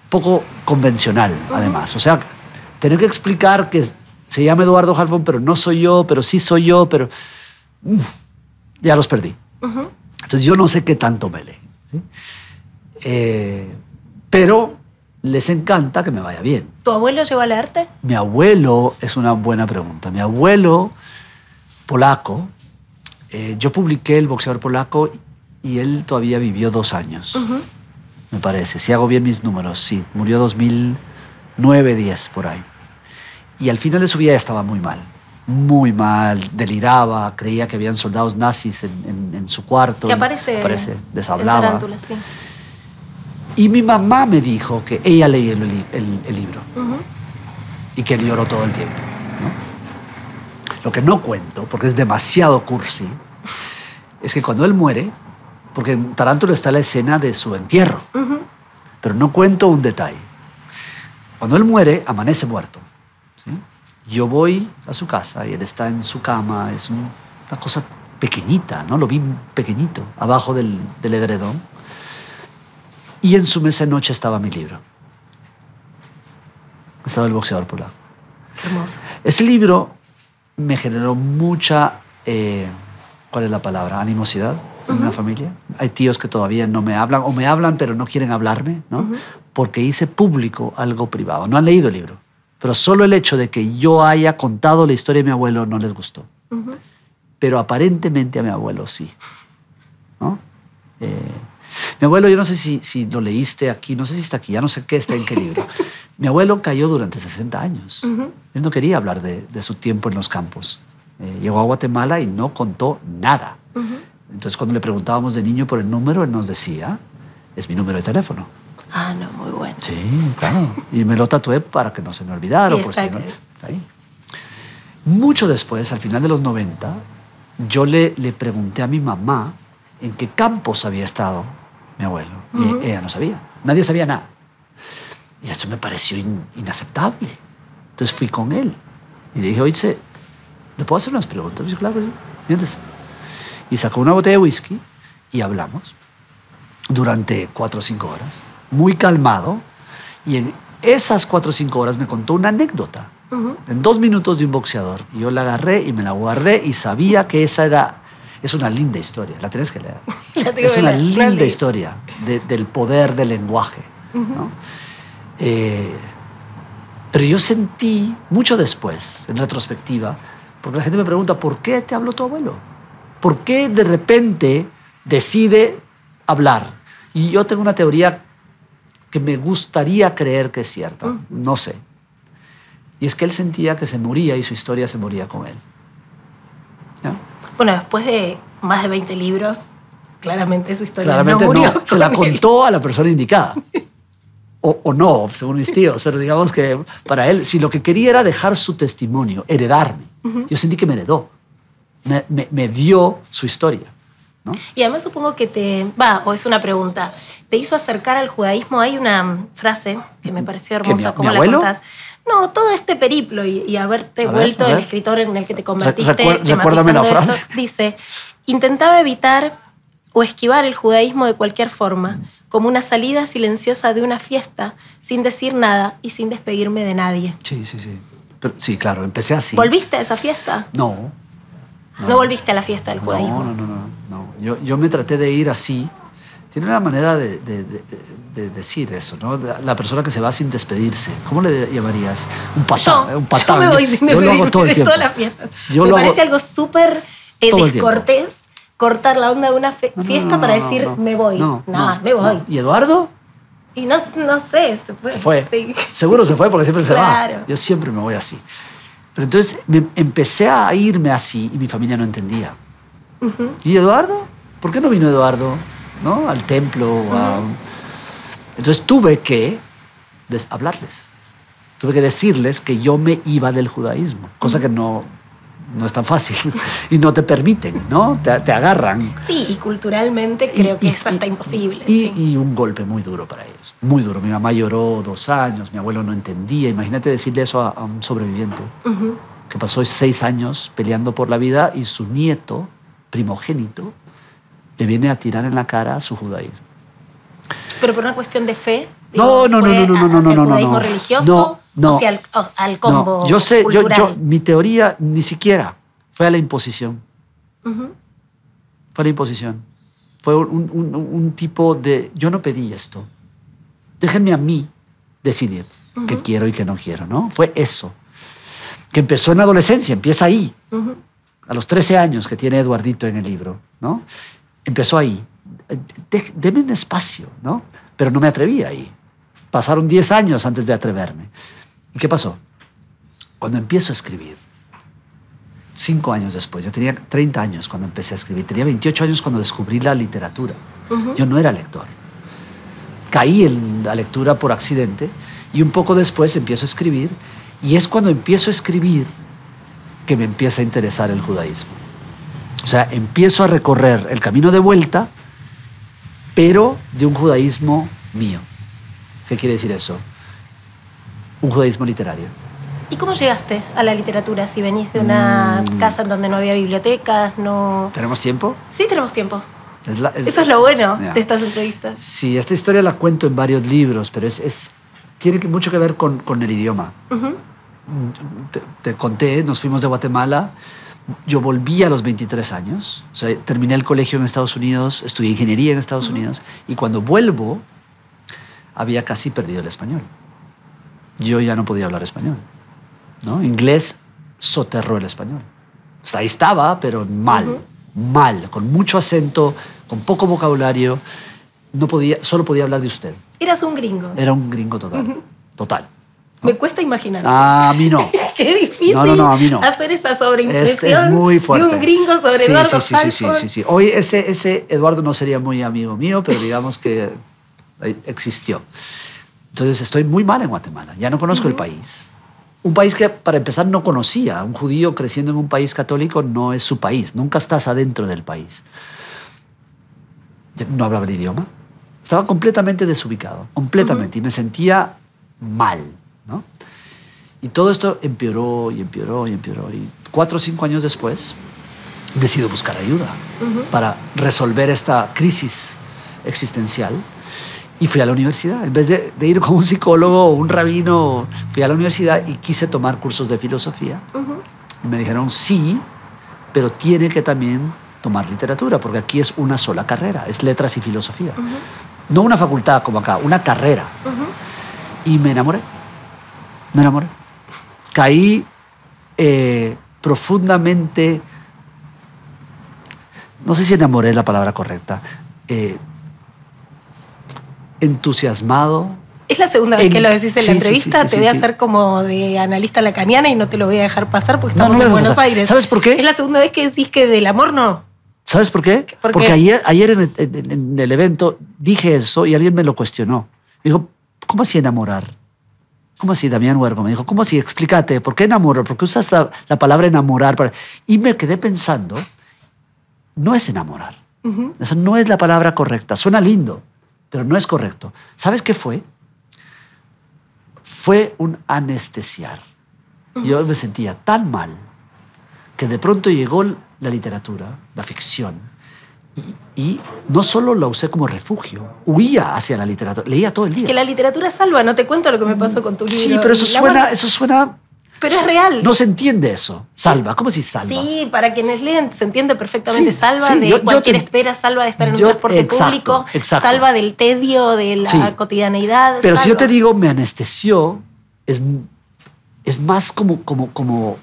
C: poco convencional, además. O sea, tener que explicar que se llama Eduardo Halfon, pero no soy yo, pero sí soy yo, pero ya los perdí. Entonces yo no sé qué tanto me leen, ¿sí? Pero les encanta que me vaya bien.
A: ¿Tu abuelo llegó a leerte?
C: Mi abuelo es una buena pregunta. Mi abuelo, polaco, yo publiqué El boxeador polaco y él todavía vivió 2 años, me parece. Si hago bien mis números, sí. Murió 2009, 10, por ahí. Y al final de su vida estaba muy mal, deliraba, creía que habían soldados nazis en su cuarto.
A: Que aparece
C: les hablaba.
A: Tarántula, sí.
C: Y mi mamá me dijo que ella leía el libro y que él lloró todo el tiempo, ¿no? Lo que no cuento, porque es demasiado cursi, es que cuando él muere, porque en Tarántula está la escena de su entierro, pero no cuento un detalle. Cuando él muere, amanece muerto, ¿sí? Yo voy a su casa y él está en su cama, es una cosa pequeñita, ¿no? Lo vi pequeñito, abajo del edredón. Y en su mesa de noche estaba mi libro. Estaba El boxeador polaco.
A: Qué hermoso.
C: Ese libro me generó mucha, ¿cuál es la palabra? Animosidad en una familia. Hay tíos que todavía no me hablan, o me hablan pero no quieren hablarme, ¿no? Porque hice público algo privado. No han leído el libro, pero solo el hecho de que yo haya contado la historia de mi abuelo no les gustó. Pero aparentemente a mi abuelo sí, ¿no? Mi abuelo, yo no sé si lo leíste aquí, no sé si está aquí, ya no sé qué está en qué libro. Mi abuelo cayó durante 60 años. Él no quería hablar de su tiempo en los campos. Llegó a Guatemala y no contó nada. Entonces, cuando le preguntábamos de niño por el número, él nos decía, es mi número de teléfono.
A: Ah, no, muy bueno.
C: Sí, claro. Y me lo tatué para que no se me olvidara.
A: Sí,
C: por
A: está
C: si no, está ahí. Mucho después, al final de los 90, yo le pregunté a mi mamá en qué campos había estado mi abuelo. Y ella no sabía. Nadie sabía nada. Y eso me pareció inaceptable. Entonces fui con él. Y le dije, oye, ¿le puedo hacer unas preguntas? Me dijo, claro que sí. Siéntese. Y sacó una botella de whisky y hablamos durante 4 o 5 horas. Muy calmado. Y en esas 4 o 5 horas me contó una anécdota. En 2 minutos de un boxeador. Y yo la agarré y me la guardé y sabía que esa era... Es una linda historia, la tienes que leer. Es una linda historia del poder del lenguaje, ¿no? Pero yo sentí mucho después, en retrospectiva, porque la gente me pregunta, ¿por qué te habló tu abuelo? ¿Por qué de repente decide hablar? Y yo tengo una teoría que me gustaría creer que es cierta, no sé. Y es que él sentía que se moría y su historia se moría con él. ¿No?
A: Bueno, después de más de 20 libros, claramente su historia
C: claramente
A: no murió.
C: No, se la contó a la persona indicada. O no, según mis tíos, pero digamos que para él, si lo que quería era dejar su testimonio, heredarme, yo sentí que me heredó, me dio su historia, ¿no?
A: Y además supongo que o es una pregunta, te hizo acercar al judaísmo. Hay una frase que me pareció hermosa, ¿cómo la contás? No, todo este periplo y haberte vuelto el escritor en el que te convertiste.
C: Recuérdame la frase.
A: Esto, dice, intentaba evitar o esquivar el judaísmo de cualquier forma, como una salida silenciosa de una fiesta, sin decir nada y sin despedirme de nadie.
C: Sí. Pero, sí, claro, empecé así.
A: ¿Volviste a esa fiesta?
C: No.
A: ¿No volviste a la fiesta del judaísmo?
C: No. Yo me traté de ir así, tiene una manera de decir eso, ¿no? La persona que se va sin despedirse. ¿Cómo le llamarías? Un patán.
A: Yo me voy sin despedirme.
C: Yo lo hago todo el tiempo.
A: Todas las fiestas. Me parece algo súper descortés cortar la onda de una fiesta para decir me voy. Me voy.
C: No. ¿Y Eduardo?
A: Y no sé, se fue.
C: Se fue.
A: Sí.
C: Seguro se fue porque siempre se
A: Claro.
C: va. Yo siempre me voy así. Pero entonces empecé a irme así y mi familia no entendía.
A: Uh-huh.
C: ¿Y Eduardo? ¿Por qué no vino Eduardo? ¿No? Al templo.
A: Uh-huh.
C: Entonces tuve que hablarles. Tuve que decirles que yo me iba del judaísmo, cosa que no es tan fácil y no te permiten, ¿no? Te agarran.
A: Sí, y culturalmente creo que es hasta imposible.
C: Y un golpe muy duro para ellos, muy duro. Mi mamá lloró 2 años, mi abuelo no entendía. Imagínate decirle eso a un sobreviviente
A: uh-huh.
C: que pasó 6 años peleando por la vida y su nieto, primogénito, le viene a tirar en la cara a su judaísmo.
A: ¿Pero por una cuestión de fe?
C: No.
A: ¿Hacia el judaísmo religioso?
C: No.
A: ¿O sea, al combo
C: yo sé,
A: cultural?
C: mi teoría ni siquiera fue a la imposición.
A: Uh-huh.
C: Fue a la imposición. Fue un tipo de... Yo no pedí esto. Déjenme a mí decidir
A: uh-huh.
C: qué quiero y qué no quiero, ¿no? Fue eso. Que empezó en la adolescencia, empieza ahí.
A: Uh-huh.
C: A los 13 años que tiene Eduardito en el libro, ¿no? Empezó ahí. Deme un espacio, ¿no? Pero no me atreví ahí. Pasaron 10 años antes de atreverme. ¿Y qué pasó? Cuando empiezo a escribir, 5 años después, yo tenía 30 años cuando empecé a escribir, tenía 28 años cuando descubrí la literatura.
A: Uh-huh.
C: Yo no era lector. Caí en la lectura por accidente y un poco después empiezo a escribir y es cuando empiezo a escribir que me empieza a interesar el judaísmo. O sea, empiezo a recorrer el camino de vuelta, pero de un judaísmo mío. ¿Qué quiere decir eso? Un judaísmo literario.
A: ¿Y cómo llegaste a la literatura? Si venís de una casa en donde no había bibliotecas, no...
C: ¿Tenemos tiempo?
A: Sí, tenemos tiempo.
C: Eso
A: es lo bueno de estas entrevistas.
C: Sí, esta historia la cuento en varios libros, pero tiene mucho que ver con el idioma.
A: Uh-huh.
C: Te conté, nos fuimos de Guatemala. Yo volví a los 23 años. O sea, terminé el colegio en Estados Unidos, estudié ingeniería en Estados uh-huh. Unidos. Y cuando vuelvo, había casi perdido el español. Yo ya no podía hablar español, ¿no? Inglés soterró el español. O sea, ahí estaba, pero mal, con mucho acento, con poco vocabulario. Solo podía hablar de usted.
A: Eras un gringo.
C: Era un gringo total,
A: uh-huh.
C: total. ¿No?
A: Me cuesta imaginar.
C: A mí no.
A: Qué difícil
C: a mí no.
A: hacer esa sobreimpresión
C: es muy fuerte.
A: de un gringo sobre Eduardo Halford.
C: Sí. Hoy ese Eduardo no sería muy amigo mío, pero digamos que existió. Entonces estoy muy mal en Guatemala. Ya no conozco uh-huh. el país. Un país que, para empezar, no conocía. Un judío creciendo en un país católico no es su país. Nunca estás adentro del país. No hablaba el idioma. Estaba completamente desubicado. Completamente. Uh-huh. Y me sentía mal, ¿no? Y todo esto empeoró. Y 4 o 5 años después, decido buscar ayuda uh-huh. para resolver esta crisis existencial. Y fui a la universidad. En vez de ir con un psicólogo o un rabino, fui a la universidad y quise tomar cursos de filosofía. Uh-huh. Y me dijeron, sí, pero tiene que también tomar literatura, porque aquí es una sola carrera, es letras y filosofía. Uh-huh. No una facultad como acá, una carrera. Uh-huh. Y me enamoré. Caí profundamente, no sé si enamoré es la palabra correcta, entusiasmado.
A: Es la segunda vez que lo decís en la entrevista. Te voy a hacer como de analista lacaniana y no te lo voy a dejar pasar porque estamos en Buenos Aires.
C: ¿Sabes por qué?
A: Es la segunda vez que decís que del amor no.
C: ¿Sabes por qué? Porque ayer en el evento dije eso y alguien me lo cuestionó. Me dijo, ¿cómo así enamorar? ¿Cómo así, Damián Huergo? Me dijo, ¿cómo así? Explícate, ¿por qué enamorar? ¿Por qué usas la palabra enamorar? Y me quedé pensando, no es enamorar. Uh-huh. Esa no es la palabra correcta. Suena lindo, pero no es correcto. ¿Sabes qué fue? Fue un anestesiar. Uh-huh. Yo me sentía tan mal que de pronto llegó la literatura, la ficción, y no solo la usé como refugio, huía hacia la literatura, leía todo el día.
A: Es que la literatura salva, no te cuento lo que me pasó con tu libro.
C: Sí, pero eso suena
A: Pero es real.
C: No se entiende eso. Salva. ¿Cómo se salva?
A: Sí, para quienes leen se entiende perfectamente.
C: Sí,
A: salva
C: sí,
A: de cualquier espera, salva de estar en un transporte público, salva del tedio, de la cotidianeidad.
C: Pero si yo te digo me anestesió, es más como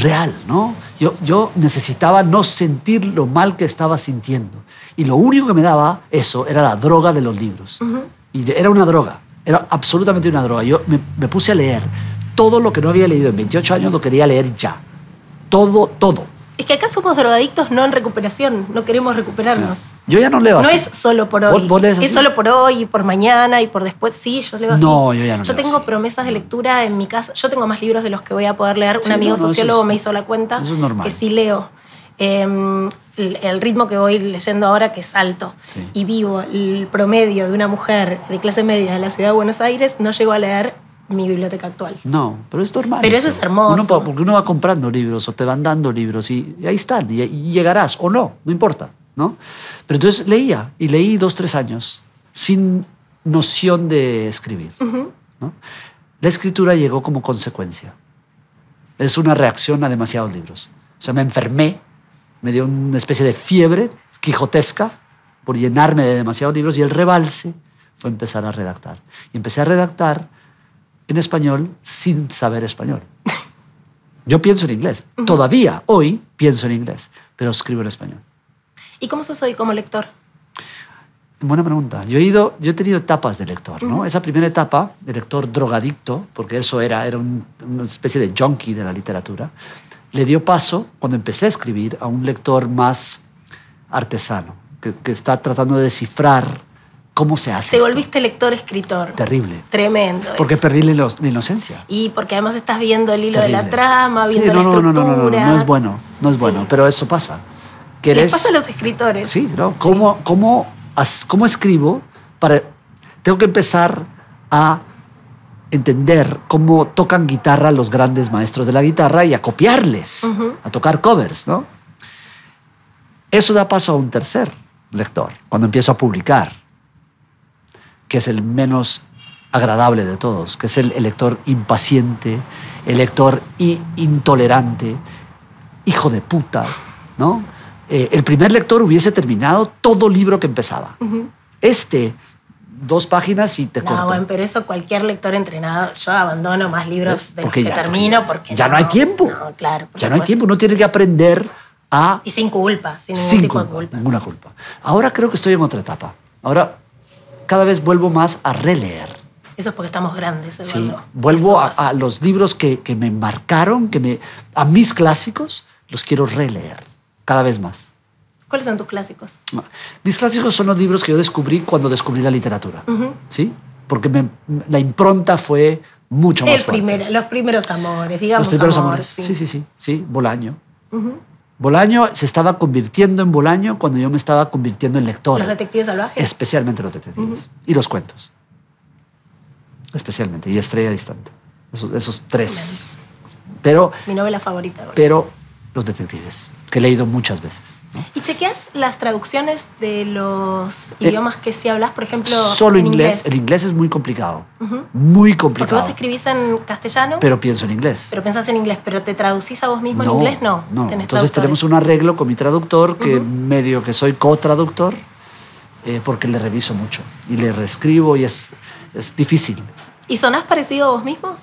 C: real, ¿no? Yo necesitaba no sentir lo mal que estaba sintiendo. Y lo único que me daba eso era la droga de los libros. Y era una droga. Era absolutamente una droga. Yo me puse a leer. Todo lo que no había leído en 28 años lo quería leer ya. Todo.
A: Es que acá somos drogadictos no en recuperación. No queremos recuperarnos.
C: Yo ya no leo así.
A: No es solo por hoy.
C: ¿Vos lees así?
A: Es solo por hoy y por mañana y por después. Sí, yo leo así.
C: No, yo ya no leo
A: Yo tengo
C: así.
A: promesas de lectura en mi casa. Yo tengo más libros de los que voy a poder leer.
C: Sí,
A: Un amigo
C: no,
A: sociólogo
C: eso
A: me hizo la cuenta.
C: eso es normal.
A: Que sí leo. El ritmo que voy leyendo ahora, que es alto,
C: Sí.
A: y vivo el promedio de una mujer de clase media de la ciudad de Buenos Aires, no llego a leer mi biblioteca actual.
C: No, pero es normal.
A: Pero eso es hermoso.
C: Porque uno va comprando libros o te van dando libros y ahí están. Y llegarás o no importa, ¿no? Pero entonces leí 2-3 años sin noción de escribir, ¿no? La escritura llegó como consecuencia. Es una reacción a demasiados libros. O sea, me enfermé, me dio una especie de fiebre quijotesca por llenarme de demasiados libros y el rebalse fue empezar a redactar. Y empecé a redactar en español sin saber español. Yo pienso en inglés. Todavía, hoy, pienso en inglés, pero escribo en español.
A: ¿Y cómo sos hoy como lector?
C: Buena pregunta. Yo he tenido etapas de lector, ¿no? Esa primera etapa de lector drogadicto, porque eso era una especie de junkie de la literatura, le dio paso, cuando empecé a escribir, a un lector más artesano, que está tratando de descifrar cómo se hace
A: Te
C: esto.
A: volviste lector-escritor.
C: Terrible.
A: Tremendo.
C: Porque
A: eso.
C: perdí la inocencia.
A: Y porque además estás viendo el hilo de la
C: Terrible.
A: trama, viendo
C: Sí,
A: la estructura.
C: no es bueno, pero eso pasa. Que
A: Les pasa a los escritores.
C: Sí, ¿no? ¿Cómo escribo? Tengo que empezar a entender cómo tocan guitarra los grandes maestros de la guitarra y a copiarles, a tocar covers, ¿no? Eso da paso a un tercer lector, cuando empiezo a publicar, que es el menos agradable de todos, que es el lector impaciente, el lector intolerante, hijo de puta, ¿no? El primer lector hubiese terminado todo libro que empezaba. 2 páginas y te corto.
A: No, bueno, pero eso cualquier lector entrenado. Yo abandono más libros de los que termino porque
C: ya no hay tiempo.
A: No, claro.
C: Ya no hay tiempo. Uno tiene que aprender a...
A: Y sin culpa, sin ningún tipo de culpa.
C: Ninguna culpa. Ahora creo que estoy en otra etapa. Ahora cada vez vuelvo más a releer.
A: Eso es porque estamos grandes, Eduardo.
C: Sí, vuelvo a los libros que me marcaron, a mis clásicos, los quiero releer cada vez más.
A: ¿Cuáles son tus clásicos?
C: Mis clásicos son los libros que yo descubrí cuando descubrí la literatura, ¿sí? Porque la impronta fue mucho más fuerte.
A: Los primeros amores, digamos.
C: Los primeros
A: amor,
C: amores,
A: sí.
C: sí, Bolaño. Bolaño se estaba convirtiendo en Bolaño cuando yo me estaba convirtiendo en lector.
A: ¿Los detectives salvajes?
C: Especialmente los detectives. Y los cuentos. Especialmente. Y Estrella Distante. Esos 3. Pero,
A: mi novela favorita.
C: Pero los detectives, que he leído muchas veces, ¿no?
A: ¿Y chequeas las traducciones de los idiomas que sí hablas? Por ejemplo,
C: solo
A: en
C: inglés. El inglés es muy complicado. Muy complicado.
A: Porque vos escribís en castellano.
C: Pero pienso en inglés.
A: Pero pensás en inglés. ¿Pero te traducís a vos mismo en inglés? No.
C: Entonces tenemos un arreglo con mi traductor, que medio que soy co-traductor, porque le reviso mucho. Y le reescribo y es difícil.
A: ¿Y sonás parecido a vos mismo?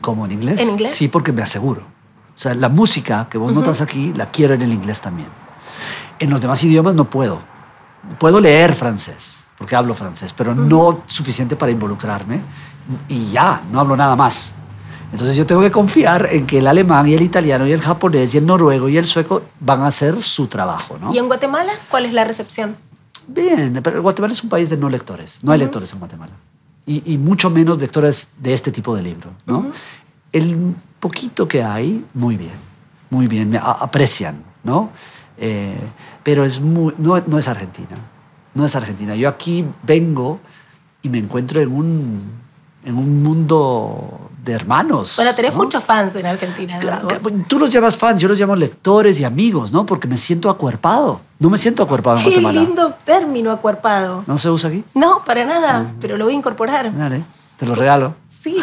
C: ¿Cómo en inglés?
A: ¿En inglés?
C: Sí, porque me aseguro. O sea, la música que vos notas aquí, la quiero en el inglés también. En los demás idiomas no puedo. Puedo leer francés, porque hablo francés, pero no suficiente para involucrarme. Y ya, no hablo nada más. Entonces yo tengo que confiar en que el alemán y el italiano y el japonés y el noruego y el sueco van a hacer su trabajo, ¿no?
A: ¿Y en Guatemala cuál es la recepción?
C: Bien, pero Guatemala es un país de no lectores. No hay lectores en Guatemala. Y mucho menos lectores de este tipo de libro, ¿no? El poquito que hay, muy bien, me aprecian, ¿no? Pero no es Argentina, no es Argentina. Yo aquí vengo y me encuentro en un mundo de hermanos.
A: Bueno, tenés
C: ¿no?
A: muchos fans en Argentina.
C: Claro, tú los llamas fans, yo los llamo lectores y amigos, ¿no? Porque me siento acuerpado. No me siento acuerpado en
A: Qué
C: Guatemala.
A: lindo término, acuerpado.
C: ¿No se usa aquí?
A: No, para nada, pero lo voy a incorporar.
C: Dale, te lo regalo.
A: Sí,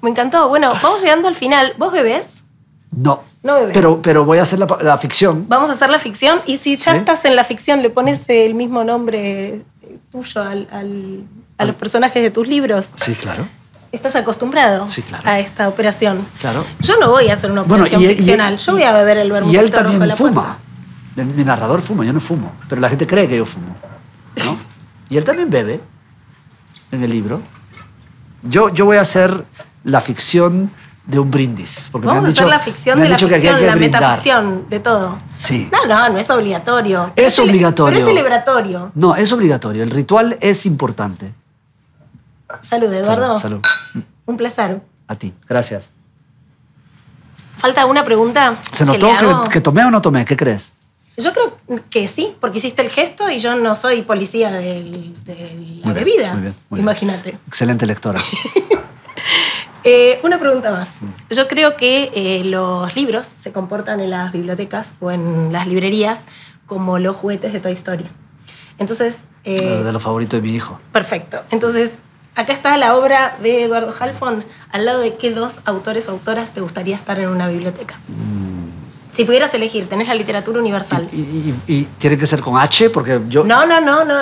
A: me encantó. Bueno, vamos llegando al final. ¿Vos bebés?
C: No.
A: No bebés.
C: Pero voy a hacer la ficción.
A: Vamos a hacer la ficción y si ya estás en la ficción, le pones el mismo nombre tuyo a los personajes de tus libros.
C: Sí, claro.
A: ¿Estás acostumbrado a esta operación?
C: Claro.
A: Yo no voy a hacer una operación ficcional. Yo voy a beber el vermouthito
C: rojo de la fuerza. Y él también fuma.
A: Fuerza.
C: Mi narrador fuma, yo no fumo. Pero la gente cree que yo fumo, ¿no? Y él también bebe en el libro. Yo voy a hacer la ficción de un brindis. Porque
A: vamos a hacer la ficción de la ficción, la metaficción de todo.
C: Sí.
A: No es obligatorio.
C: Es obligatorio.
A: Pero es celebratorio.
C: No, es obligatorio. El ritual es importante.
A: Salud, Eduardo.
C: Salud.
A: Un placer.
C: A ti. Gracias.
A: Falta una pregunta.
C: ¿Se notó que tomé o no tomé? ¿Qué crees?
A: Yo creo que sí, porque hiciste el gesto y yo no soy policía de la bebida.
C: Muy bien.
A: Imagínate.
C: Excelente lectora.
A: Una pregunta más. Yo creo que los libros se comportan en las bibliotecas o en las librerías como los juguetes de Toy Story. Entonces...
C: de lo favorito de mi hijo.
A: Perfecto. Entonces, acá está la obra de Eduardo Halfon. ¿Al lado de qué dos autores o autoras te gustaría estar en una biblioteca? Si pudieras elegir, tenés la literatura universal.
C: ¿Y tiene que ser con H? Porque yo...
A: No,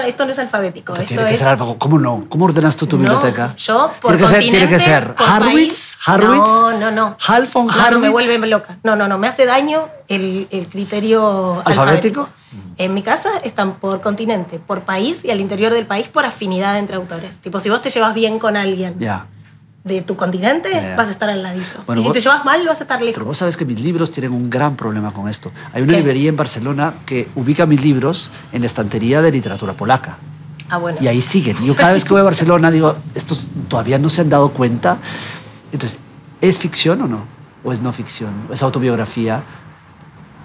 A: esto no es alfabético. Esto
C: tiene que ser algo. ¿Cómo no? ¿Cómo ordenas tú tu biblioteca?
A: Yo, por
C: tiene que ser
A: Harwitz.
C: No. Halfon, Harwitz.
A: Me vuelve loca. No. Me hace daño el criterio alfabético. En mi casa están por continente, por país y al interior del país por afinidad entre autores. Tipo, si vos te llevas bien con alguien... de tu continente, vas a estar al ladito. Bueno, y si te llevas mal, vas a estar lejos.
C: Pero vos sabes que mis libros tienen un gran problema con esto. Hay una librería en Barcelona que ubica mis libros en la estantería de literatura polaca.
A: Bueno.
C: Y ahí siguen. Yo cada vez que voy a Barcelona digo, estos todavía no se han dado cuenta. Entonces, ¿es ficción o no? ¿O es no ficción? ¿O es autobiografía?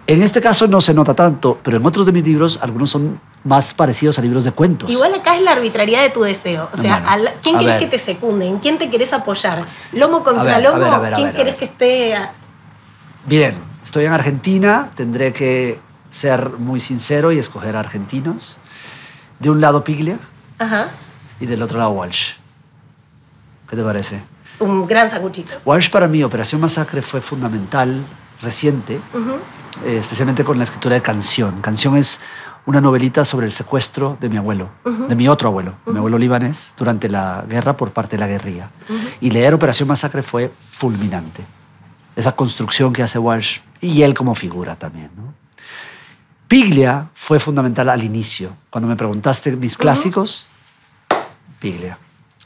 C: En este caso no se nota tanto, pero en otros de mis libros, algunos son más parecidos a libros de cuentos.
A: Igual acá es la arbitrariedad de tu deseo. O sea, ¿quién querés que te secunde? ¿En quién te querés apoyar? ¿Lomo contra lomo? ¿Quién querés que esté...?
C: Bien, estoy en Argentina, tendré que ser muy sincero y escoger argentinos. De un lado Piglia y del otro lado Walsh. ¿Qué te parece?
A: Un gran sacuchito.
C: Walsh para mí, Operación Masacre, fue fundamental, reciente, especialmente con la escritura de Canción. Canción es una novelita sobre el secuestro de mi abuelo, de mi otro abuelo, mi abuelo libanés, durante la guerra por parte de la guerrilla. Y leer Operación Masacre fue fulminante. Esa construcción que hace Walsh y él como figura también, ¿no? Piglia fue fundamental al inicio. Cuando me preguntaste mis clásicos, Piglia,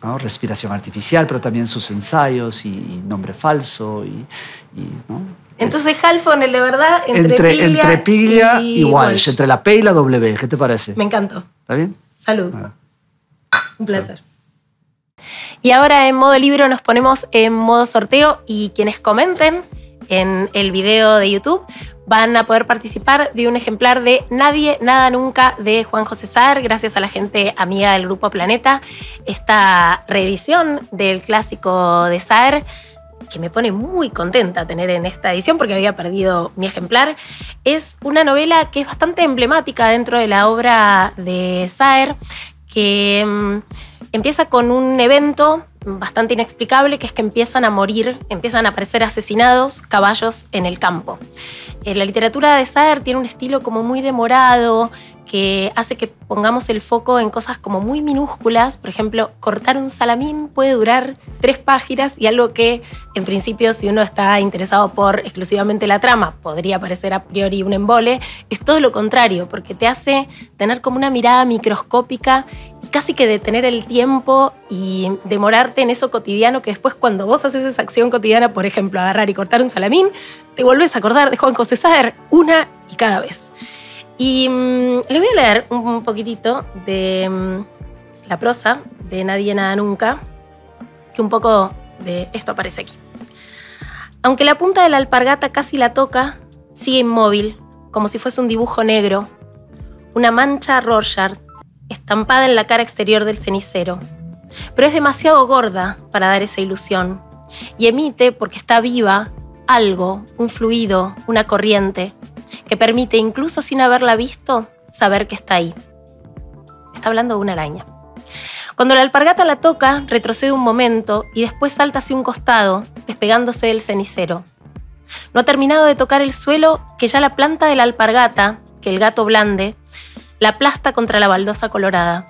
C: ¿no? Respiración artificial, pero también sus ensayos y Nombre falso ¿no?
A: Entonces, Halfon, el de verdad,
C: entre Piglia y Walsh, entre la P y la W. ¿Qué te parece?
A: Me encantó.
C: ¿Está bien?
A: Salud. Un placer. Y ahora en modo libro nos ponemos en modo sorteo y quienes comenten en el video de YouTube van a poder participar de un ejemplar de Nadie, Nada, Nunca de Juan José Saer, gracias a la gente amiga del Grupo Planeta. Esta reedición del clásico de Saer, que me pone muy contenta tener en esta edición porque había perdido mi ejemplar, es una novela que es bastante emblemática dentro de la obra de Saer, que empieza con un evento bastante inexplicable, que es que empiezan a aparecer asesinados caballos en el campo. La literatura de Saer tiene un estilo como muy demorado, que hace que pongamos el foco en cosas como muy minúsculas. Por ejemplo, cortar un salamín puede durar 3 páginas y algo que, en principio, si uno está interesado por exclusivamente la trama, podría parecer a priori un embole, es todo lo contrario, porque te hace tener como una mirada microscópica y casi que detener el tiempo y demorarte en eso cotidiano que después, cuando vos haces esa acción cotidiana, por ejemplo, agarrar y cortar un salamín, te volvés a acordar de Juan José Saer una y cada vez. Y les voy a leer un poquitito de la prosa de Nadie, Nada, Nunca, que un poco de esto aparece aquí. Aunque la punta de la alpargata casi la toca, sigue inmóvil, como si fuese un dibujo negro, una mancha Rorschach estampada en la cara exterior del cenicero. Pero es demasiado gorda para dar esa ilusión, y emite, porque está viva, algo, un fluido, una corriente, que permite, incluso sin haberla visto, saber que está ahí. Está hablando de una araña. Cuando la alpargata la toca, retrocede un momento y después salta hacia un costado, despegándose del cenicero. No ha terminado de tocar el suelo que ya la planta de la alpargata, que el gato blande, la aplasta contra la baldosa colorada.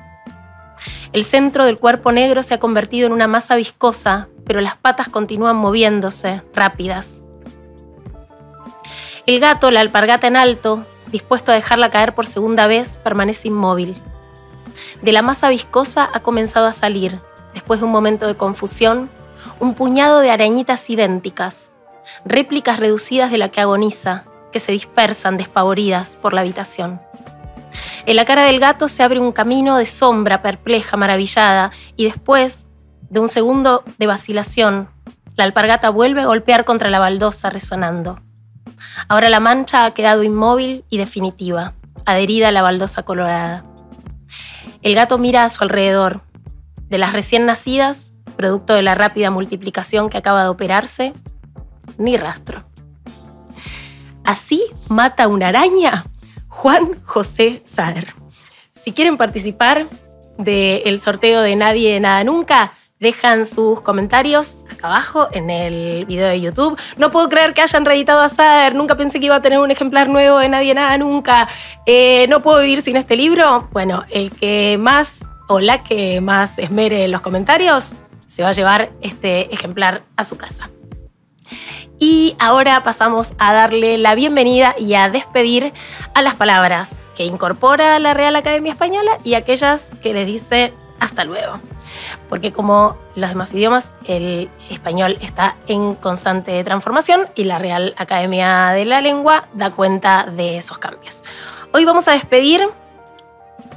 A: El centro del cuerpo negro se ha convertido en una masa viscosa, pero las patas continúan moviéndose, rápidas. El gato, la alpargata en alto, dispuesto a dejarla caer por segunda vez, permanece inmóvil. De la masa viscosa ha comenzado a salir, después de un momento de confusión, un puñado de arañitas idénticas, réplicas reducidas de la que agoniza, que se dispersan despavoridas por la habitación. En la cara del gato se abre un camino de sombra perpleja, maravillada, y después, de un segundo de vacilación, la alpargata vuelve a golpear contra la baldosa, resonando. Ahora la mancha ha quedado inmóvil y definitiva, adherida a la baldosa colorada. El gato mira a su alrededor. De las recién nacidas, producto de la rápida multiplicación que acaba de operarse, ni rastro. Así mata una araña Juan José Saer. Si quieren participar del sorteo de Nadie, Nada, Nunca, dejan sus comentarios acá abajo en el video de YouTube. No puedo creer que hayan reeditado a Saer. Nunca pensé que iba a tener un ejemplar nuevo de Nadie, Nada, Nunca. No puedo vivir sin este libro. Bueno, el que más o la que más esmere en los comentarios se va a llevar este ejemplar a su casa. Y ahora pasamos a darle la bienvenida y a despedir a las palabras que incorpora la Real Academia Española y aquellas que les dice hasta luego. Porque como los demás idiomas, el español está en constante transformación y la Real Academia de la Lengua da cuenta de esos cambios. Hoy vamos a despedir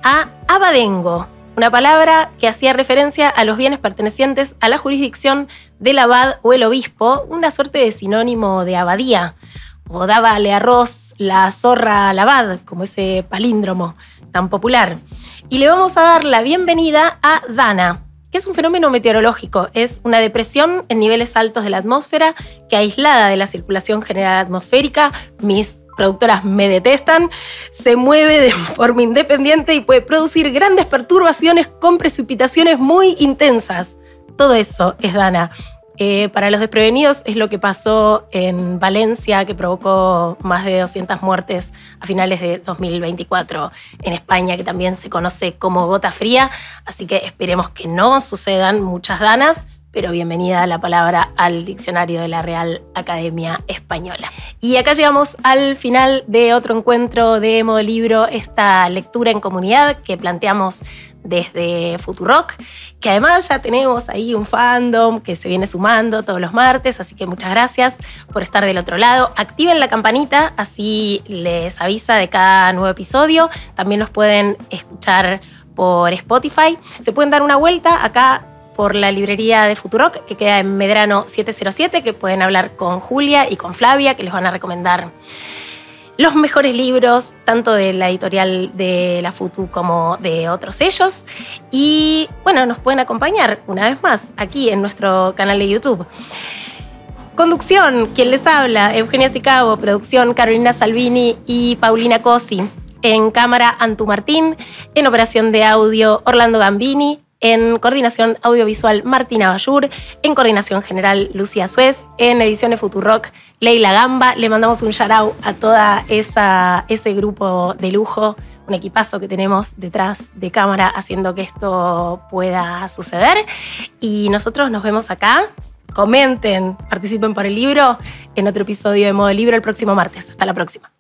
A: a abadengo, una palabra que hacía referencia a los bienes pertenecientes a la jurisdicción del abad o el obispo, una suerte de sinónimo de abadía, o dábale arroz la zorra al abad, como ese palíndromo tan popular. Y le vamos a dar la bienvenida a Dana, que es un fenómeno meteorológico, es una depresión en niveles altos de la atmósfera que, aislada de la circulación general atmosférica, mis productoras me detestan, se mueve de forma independiente y puede producir grandes perturbaciones con precipitaciones muy intensas. Todo eso es Dana. Para los desprevenidos es lo que pasó en Valencia, que provocó más de 200 muertes a finales de 2024 en España, que también se conoce como gota fría, así que esperemos que no sucedan muchas danas, pero bienvenida la palabra al diccionario de la Real Academia Española. Y acá llegamos al final de otro encuentro de Modo Libro, esta lectura en comunidad que planteamos desde Futurock, que además ya tenemos ahí un fandom que se viene sumando todos los martes, así que muchas gracias por estar del otro lado. Activen la campanita, así les avisa de cada nuevo episodio. También nos pueden escuchar por Spotify. Se pueden dar una vuelta acá por la librería de Futurock, que queda en Medrano 707, que pueden hablar con Julia y con Flavia, que les van a recomendar los mejores libros, tanto de la editorial de la Futu como de otros sellos. Y bueno, nos pueden acompañar una vez más aquí en nuestro canal de YouTube. Conducción, quien les habla, Eugenia Sicabo. Producción, Carolina Salvini y Paulina Cosi. En cámara, Antu Martín. En operación de audio, Orlando Gambini. En coordinación audiovisual, Martina Bayur. En coordinación general, Lucía Suez. En ediciones Futurock, Leila Gamba. Le mandamos un shout out a toda ese grupo de lujo, un equipazo que tenemos detrás de cámara haciendo que esto pueda suceder. Y nosotros nos vemos acá. Comenten, participen por el libro en otro episodio de Modo Libro el próximo martes. Hasta la próxima.